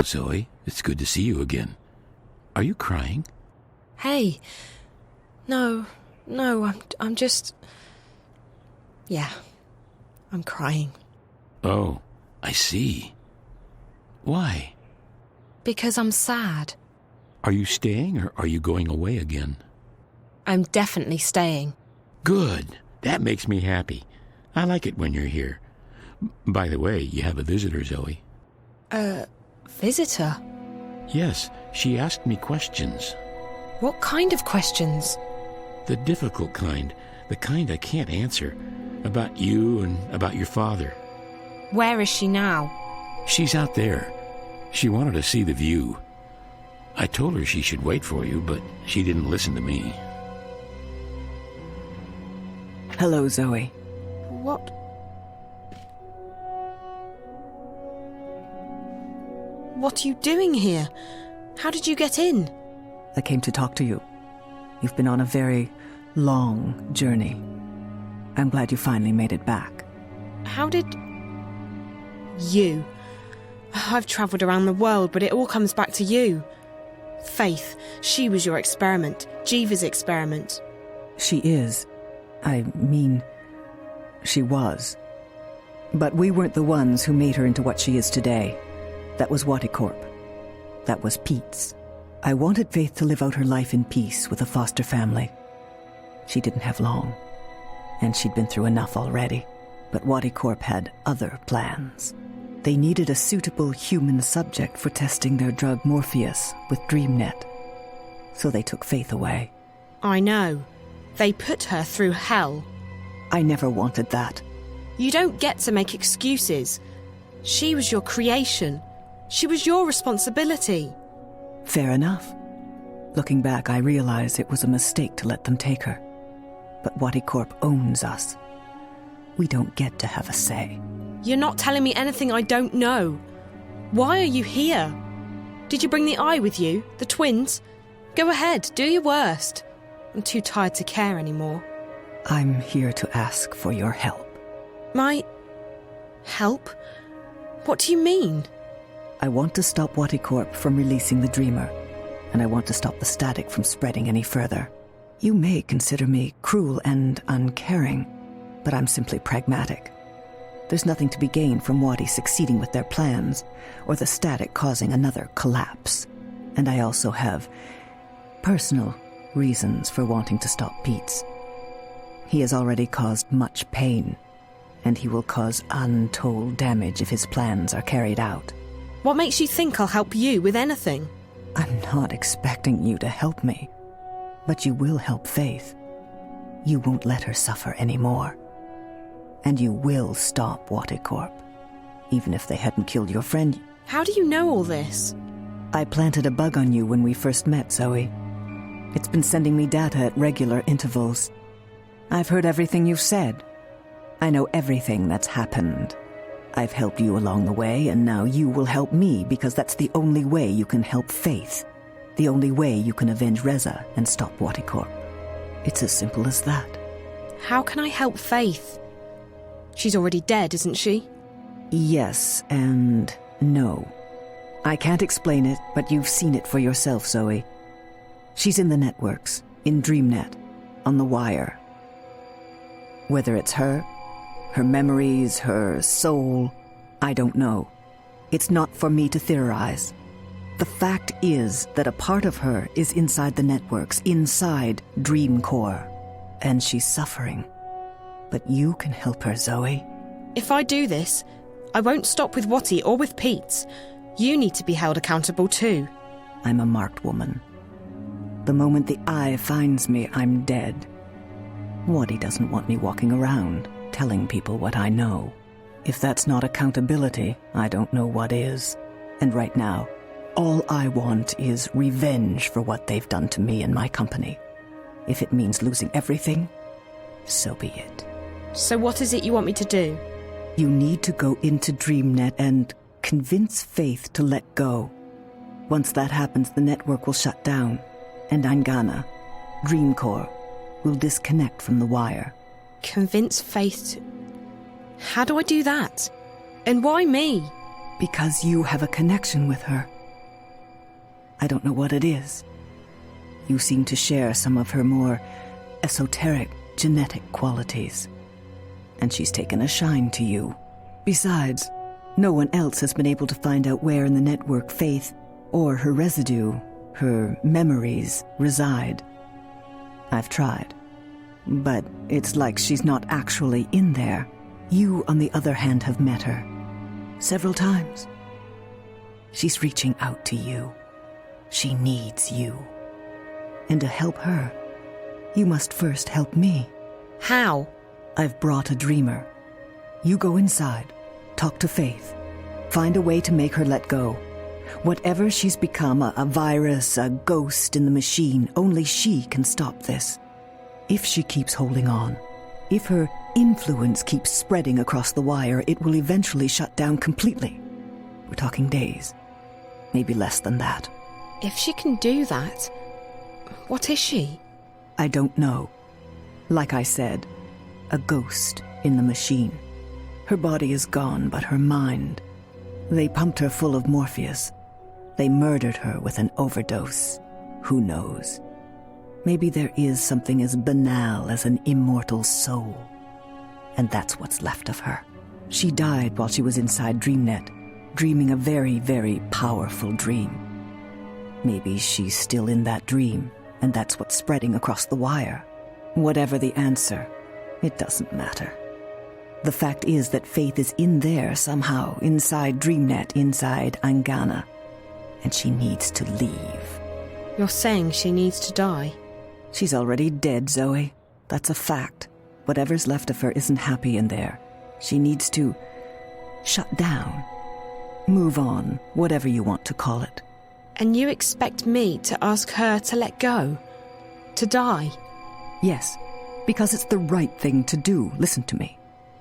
Zoe, it's good to see you again. Are you crying? Hey. No, I'm just... Yeah, I'm crying. Oh, I see. Why? Because I'm sad. Are you staying or are you going away again? I'm definitely staying. Good. That makes me happy. I like it when you're here. By the way, you have a visitor, Zoe. Visitor? Yes, she asked me questions. What kind of questions? The difficult kind. The kind I can't answer. About you and about your father. Where is she now? She's out there. She wanted to see the view. I told her she should wait for you, but she didn't listen to me. Hello, Zoe. What? What are you doing here? How did you get in? I came to talk to you. You've been on a very long journey. I'm glad you finally made it back. How did... You? I've travelled around the world, but it all comes back to you. Faith, she was your experiment. Jiva's experiment. She is. I mean, she was. But we weren't the ones who made her into what she is today. That was Waticorp. That was Pete's. I wanted Faith to live out her life in peace with a foster family. She didn't have long, and she'd been through enough already. But Waticorp had other plans. They needed a suitable human subject for testing their drug Morpheus with DreamNet. So they took Faith away. I know. They put her through hell. I never wanted that. You don't get to make excuses. She was your creation. She was your responsibility. Fair enough. Looking back, I realize it was a mistake to let them take her. But Waticorp owns us. We don't get to have a say. You're not telling me anything I don't know. Why are you here? Did you bring the eye with you? The twins? Go ahead, do your worst. I'm too tired to care anymore. I'm here to ask for your help. My... help? What do you mean? I want to stop Waticorp from releasing the Dreamer, and I want to stop the static from spreading any further. You may consider me cruel and uncaring, but I'm simply pragmatic. There's nothing to be gained from Wati succeeding with their plans, or the static causing another collapse. And I also have personal reasons for wanting to stop Pete's. He has already caused much pain, and he will cause untold damage if his plans are carried out. What makes you think I'll help you with anything? I'm not expecting you to help me, but you will help Faith. You won't let her suffer anymore. And you will stop Waticorp, even if they hadn't killed your friend. How do you know all this? I planted a bug on you when we first met, Zoe. It's been sending me data at regular intervals. I've heard everything you've said. I know everything that's happened. I've helped you along the way, and now you will help me, because that's the only way you can help Faith. The only way you can avenge Reza and stop Waticorp. It's as simple as that. How can I help Faith? She's already dead, isn't she? Yes and no. I can't explain it, but you've seen it for yourself, Zoe. She's in the networks, in DreamNet, on the wire. Whether it's her memories, her soul, I don't know. It's not for me to theorize. The fact is that a part of her is inside the networks, inside Dream Core, and she's suffering. But you can help her, Zoe. If I do this, I won't stop with Wati or with Pete's. You need to be held accountable too. I'm a marked woman. The moment the eye finds me, I'm dead. Wati doesn't want me walking around, telling people what I know. If that's not accountability, I don't know what is. And right now, all I want is revenge for what they've done to me and my company. If it means losing everything, so be it. So what is it you want me to do? You need to go into DreamNet and convince Faith to let go. Once that happens, the network will shut down, and Angana, Dream Core, will disconnect from the wire. Convince Faith to... How do I do that? And why me? Because you have a connection with her. I don't know what it is. You seem to share some of her more esoteric genetic qualities. And she's taken a shine to you. Besides, no one else has been able to find out where in the network Faith, or her residue, her memories, reside. I've tried. But it's like she's not actually in there. You, on the other hand, have met her. Several times. She's reaching out to you. She needs you. And to help her, you must first help me. How? I've brought a dreamer. You go inside, talk to Faith, find a way to make her let go. Whatever she's become, a virus, a ghost in the machine, only she can stop this. If she keeps holding on, if her influence keeps spreading across the wire, it will eventually shut down completely. We're talking days, maybe less than that. If she can do that, what is she? I don't know. Like I said, a ghost in the machine. Her body is gone, but her mind. They pumped her full of Morpheus. They murdered her with an overdose. Who knows? Maybe there is something as banal as an immortal soul. And that's what's left of her. She died while she was inside DreamNet, dreaming a very, very powerful dream. Maybe she's still in that dream, and that's what's spreading across the wire. Whatever the answer, it doesn't matter. The fact is that Faith is in there somehow, inside DreamNet, inside Angana. And she needs to leave. You're saying she needs to die? She's already dead, Zoe. That's a fact. Whatever's left of her isn't happy in there. She needs to shut down. Move on, whatever you want to call it. And you expect me to ask her to let go? To die? Yes, because it's the right thing to do. Listen to me.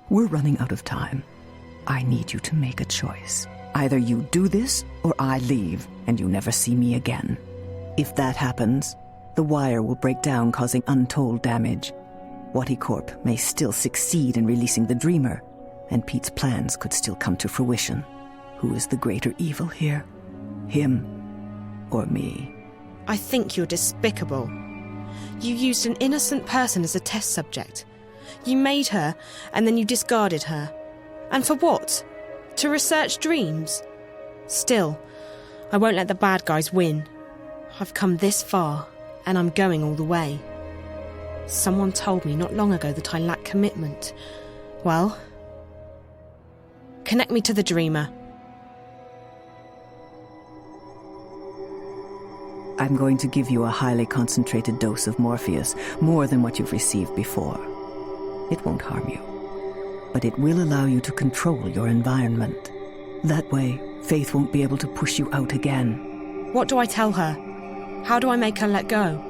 We're running out of time. I need you to make a choice. Either you do this, or I leave, and you never see me again. If that happens, the wire will break down, causing untold damage. Waticorp may still succeed in releasing the Dreamer, and Pete's plans could still come to fruition. Who is the greater evil here? Him or me? I think you're despicable. You used an innocent person as a test subject. You made her, and then you discarded her. And for what? To research dreams? Still, I won't let the bad guys win. I've come this far, and I'm going all the way. Someone told me not long ago that I lack commitment. Well, connect me to the Dreamer. I'm going to give you a highly concentrated dose of Morpheus, more than what you've received before. It won't harm you, but it will allow you to control your environment. That way, Faith won't be able to push you out again. What do I tell her? How do I make her let go?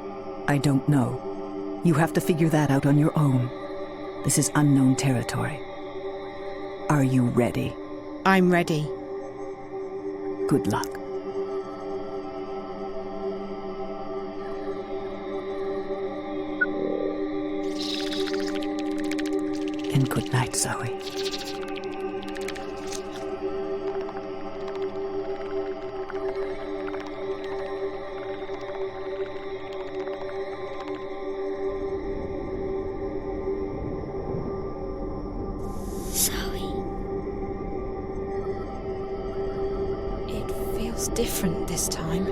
I don't know. You have to figure that out on your own. This is unknown territory. Are you ready? I'm ready. Good luck. And good night, Zoe. Different this time.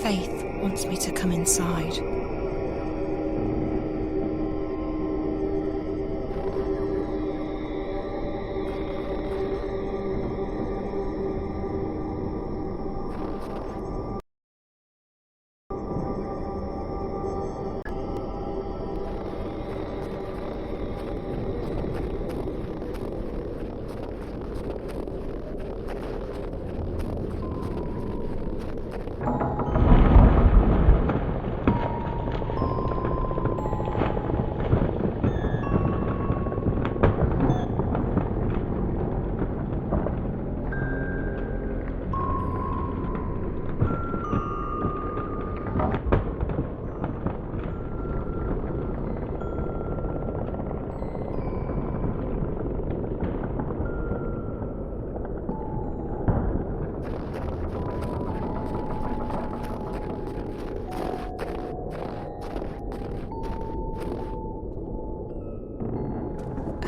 Faith wants me to come inside.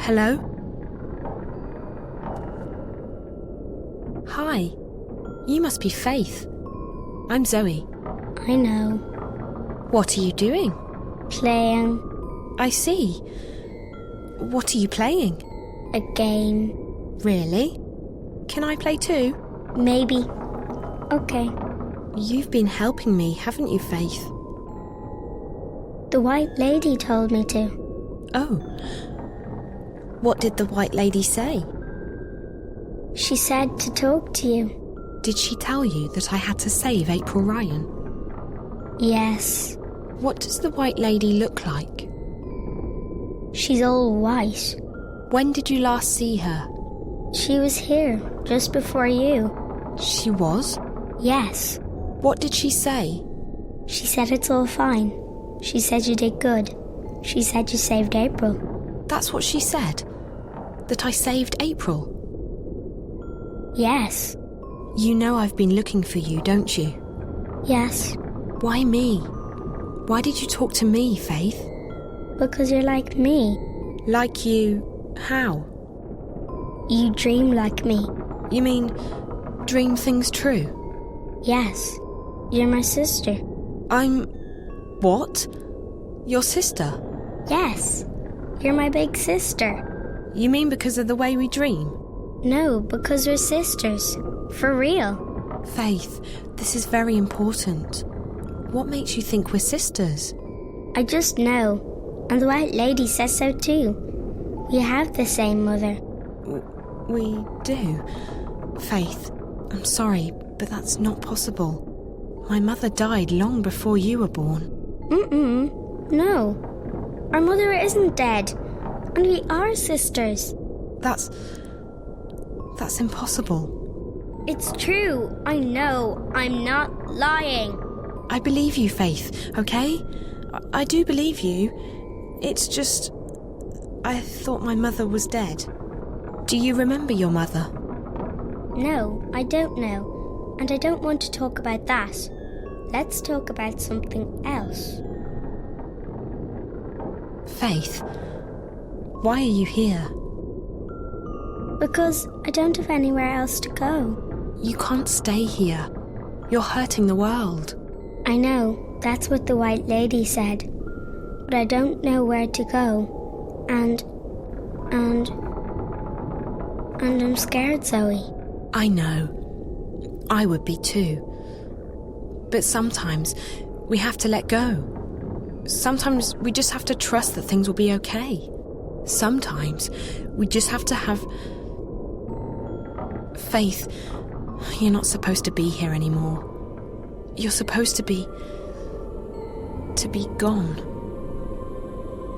Hello? Hi. You must be Faith. I'm Zoe. I know. What are you doing? Playing. I see. What are you playing? A game. Really? Can I play too? Maybe. Okay. You've been helping me, haven't you, Faith? The White Lady told me to. Oh. What did the White Lady say? She said to talk to you. Did she tell you that I had to save April Ryan? Yes. What does the White Lady look like? She's all white. When did you last see her? She was here, just before you. She was? Yes. What did she say? She said it's all fine. She said you did good. She said you saved April. That's what she said? That I saved April? Yes. You know I've been looking for you, don't you? Yes. Why me? Why did you talk to me, Faith? Because you're like me. Like you... how? You dream like me. You mean, dream things true? Yes. You're my sister. I'm... what? Your sister? Yes. You're my big sister. You mean because of the way we dream? No, because we're sisters. For real. Faith, this is very important. What makes you think we're sisters? I just know. And the White Lady says so too. We have the same mother. We do. Faith, I'm sorry, but that's not possible. My mother died long before you were born. No. Our mother isn't dead. And we are sisters. That's impossible. It's true. I know. I'm not lying. I believe you, Faith, okay? I do believe you. It's just... I thought my mother was dead. Do you remember your mother? No, I don't know. And I don't want to talk about that. Let's talk about something else. Faith, why are you here? Because I don't have anywhere else to go. You can't stay here. You're hurting the world. I know, that's what the White Lady said. But I don't know where to go. And I'm scared, Zoe. I know. I would be too. But sometimes we have to let go. Sometimes we just have to trust that things will be okay. Sometimes we just have to have... Faith, you're not supposed to be here anymore. You're supposed to be gone.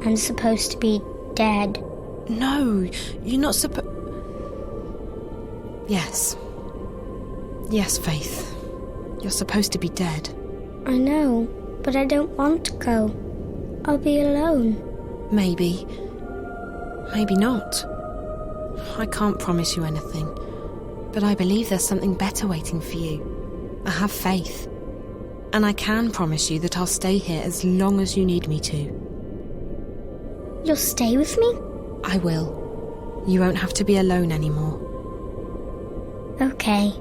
I'm supposed to be dead. No, you're not supposed... Yes. Yes, Faith. You're supposed to be dead. I know, but I don't want to go. I'll be alone. Maybe. Maybe not. I can't promise you anything. But I believe there's something better waiting for you. I have faith. And I can promise you that I'll stay here as long as you need me to. You'll stay with me? I will. You won't have to be alone anymore. Okay.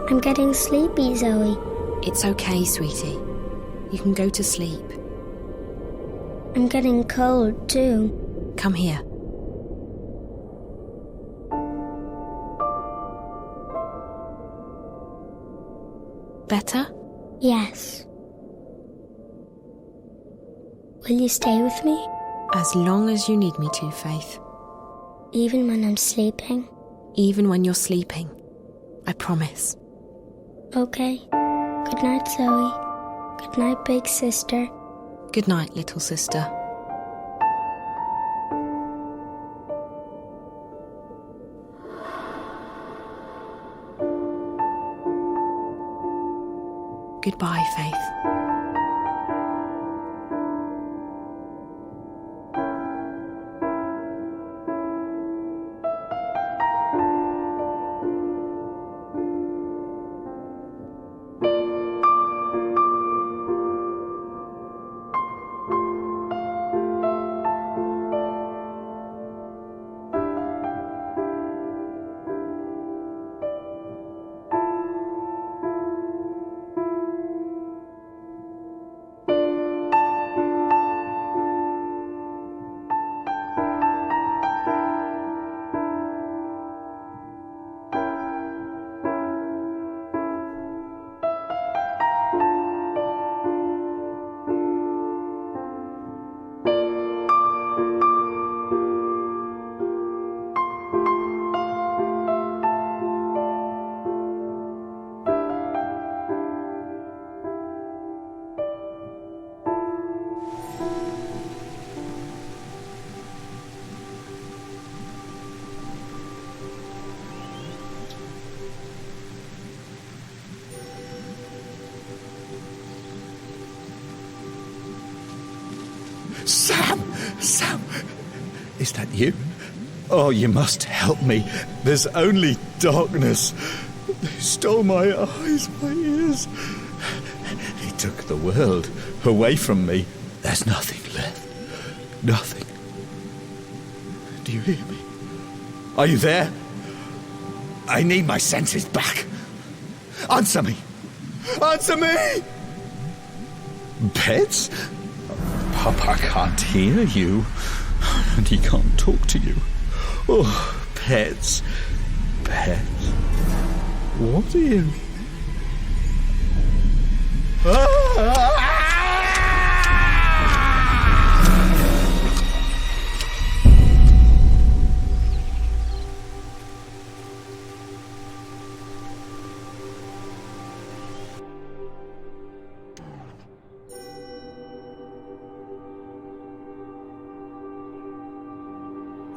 I'm getting sleepy, Zoe. It's okay, sweetie. You can go to sleep. I'm getting cold, too. Come here. Better? Yes. Will you stay with me? As long as you need me to, Faith. Even when I'm sleeping? even when you're sleeping. I promise. Okay. Good night, Zoe. Good night, big sister. Good night, little sister. Goodbye, Faith. Sam! Is that you? Oh, you must help me. There's only darkness. They stole my eyes, my ears. He took the world away from me. There's nothing left. Nothing. Do you hear me? Are you there? I need my senses back. Answer me! Answer me! Pets? Papa can't hear you, and he can't talk to you. Oh, pets. Pets. What are you?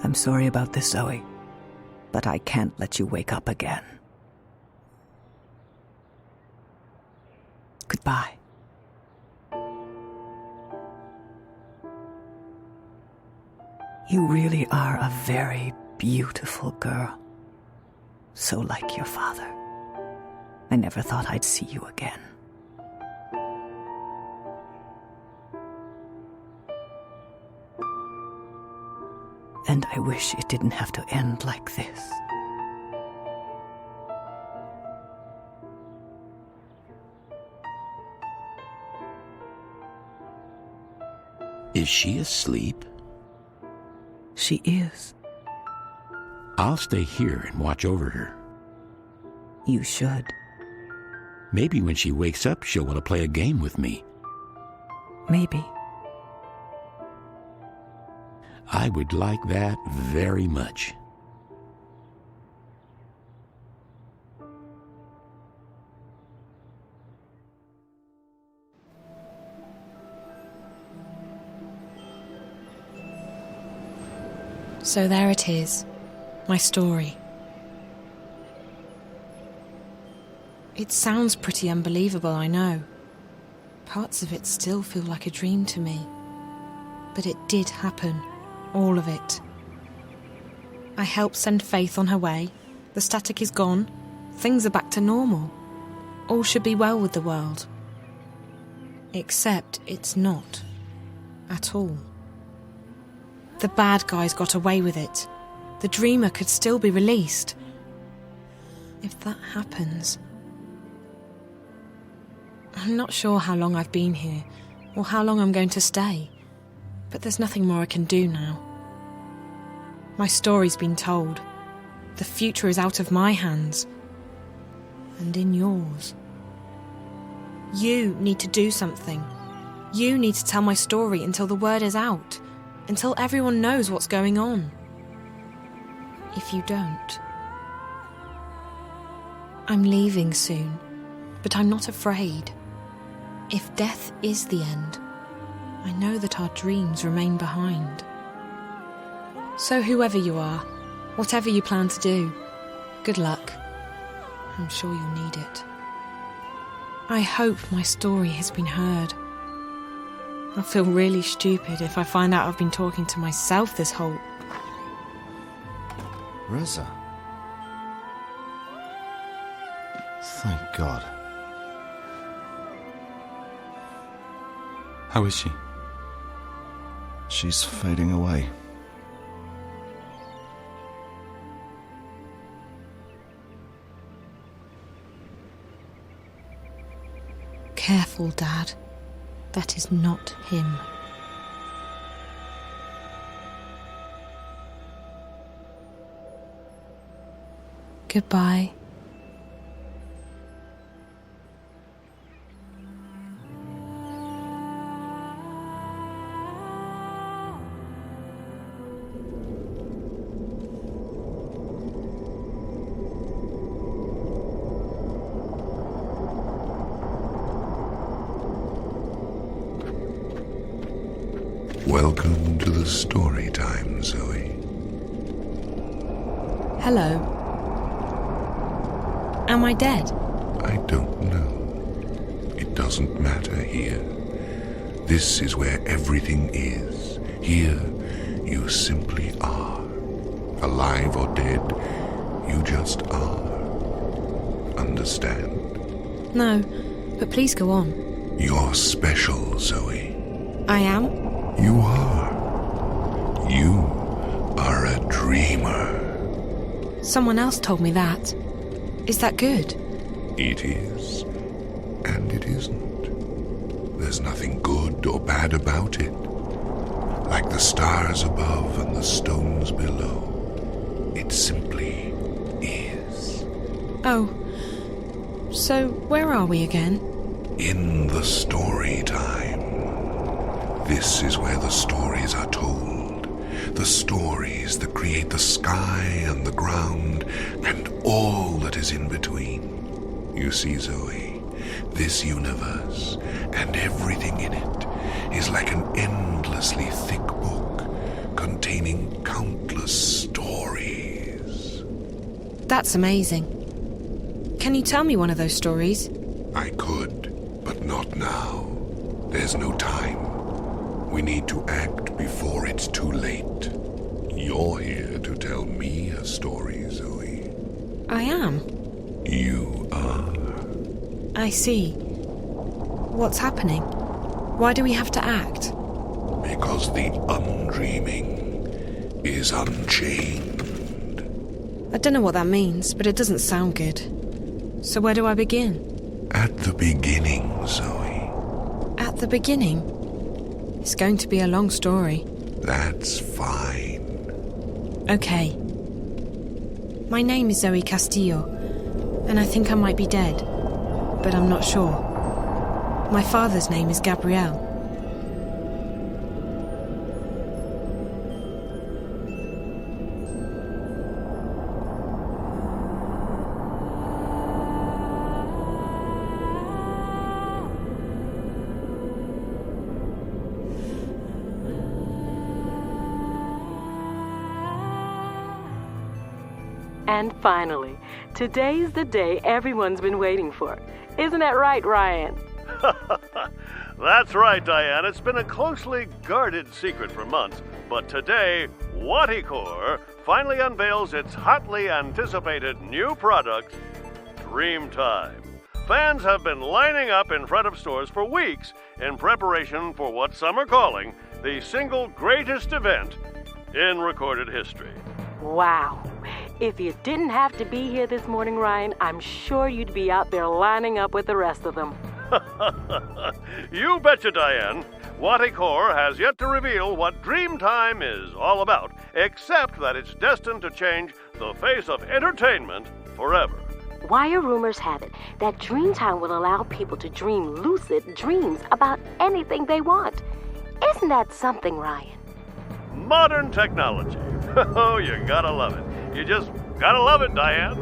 I'm sorry about this, Zoe, but I can't let you wake up again. Goodbye. You really are a very beautiful girl. So like your father. I never thought I'd see you again. And I wish it didn't have to end like this. Is she asleep? She is. I'll stay here and watch over her. You should. Maybe when she wakes up, she'll want to play a game with me. Maybe. I would like that very much. So there it is, my story. It sounds pretty unbelievable, I know. Parts of it still feel like a dream to me. But it did happen. All of it. I helped send Faith on her way. The static is gone. Things are back to normal. All should be well with the world. Except it's not. At all. The bad guys got away with it. The dreamer could still be released. If that happens... I'm not sure how long I've been here, or how long I'm going to stay. But there's nothing more I can do now. My story's been told. The future is out of my hands. And in yours. You need to do something. You need to tell my story until the word is out. Until everyone knows what's going on. If you don't, I'm leaving soon, but I'm not afraid. If death is the end, I know that our dreams remain behind. So whoever you are, whatever you plan to do, good luck. I'm sure you'll need it. I hope my story has been heard. I'll feel really stupid if I find out I've been talking to myself this whole... Reza. Thank God. How is she? She's fading away. Careful, Dad. That is not him. Goodbye. Welcome to the story time, Zoe. Hello. Am I dead? I don't know. It doesn't matter here. This is where everything is. Here, you simply are. Alive or dead, you just are. Understand? No, but please go on. You're special, Zoe. I am? You are. You are a dreamer. Someone else told me that. Is that good? It is, and it isn't. There's nothing good or bad about it. Like the stars above and the stones below. It simply is. Oh. So, where are we again? In the story time. This is where the stories are told. The stories that create the sky and the ground and all that is in between. You see, Zoe, this universe and everything in it is like an endlessly thick book containing countless stories. That's amazing. Can you tell me one of those stories? I could, but not now. There's no time. We need to act before it's too late. You're here to tell me a story, Zoe. I am. You are. I see. What's happening? Why do we have to act? Because the undreaming is unchained. I don't know what that means, but it doesn't sound good. So where do I begin? At the beginning, Zoe. At the beginning? It's going to be a long story. That's fine. Okay. My name is Zoe Castillo, and I think I might be dead, but I'm not sure. My father's name is Gabriel. And finally, today's the day everyone's been waiting for. Isn't that right, Ryan? That's right, Diane. It's been a closely guarded secret for months, but today, Whaticor finally unveils its hotly anticipated new product, Dreamtime. Fans have been lining up in front of stores for weeks in preparation for what some are calling the single greatest event in recorded history. Wow. If you didn't have to be here this morning, Ryan, I'm sure you'd be out there lining up with the rest of them. You betcha, Diane. Whaticor has yet to reveal what Dreamtime is all about, except that it's destined to change the face of entertainment forever. Wire rumors have it that Dreamtime will allow people to dream lucid dreams about anything they want. Isn't that something, Ryan? Modern technology. Oh, you gotta love it. You just gotta love it, Diane.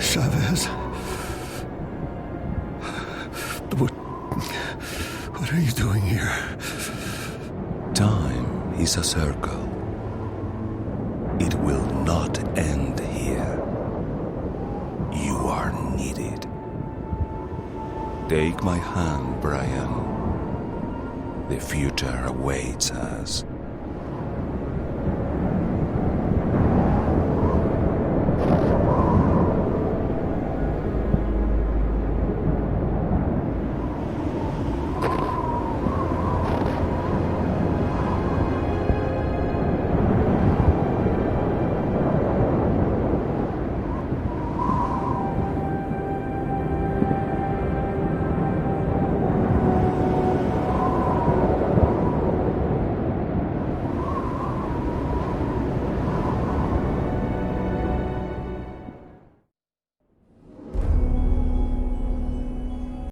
Chavez. What are you doing here? Time is a circle. It will not end here. You are needed. Take my hand, Brian. The future awaits us.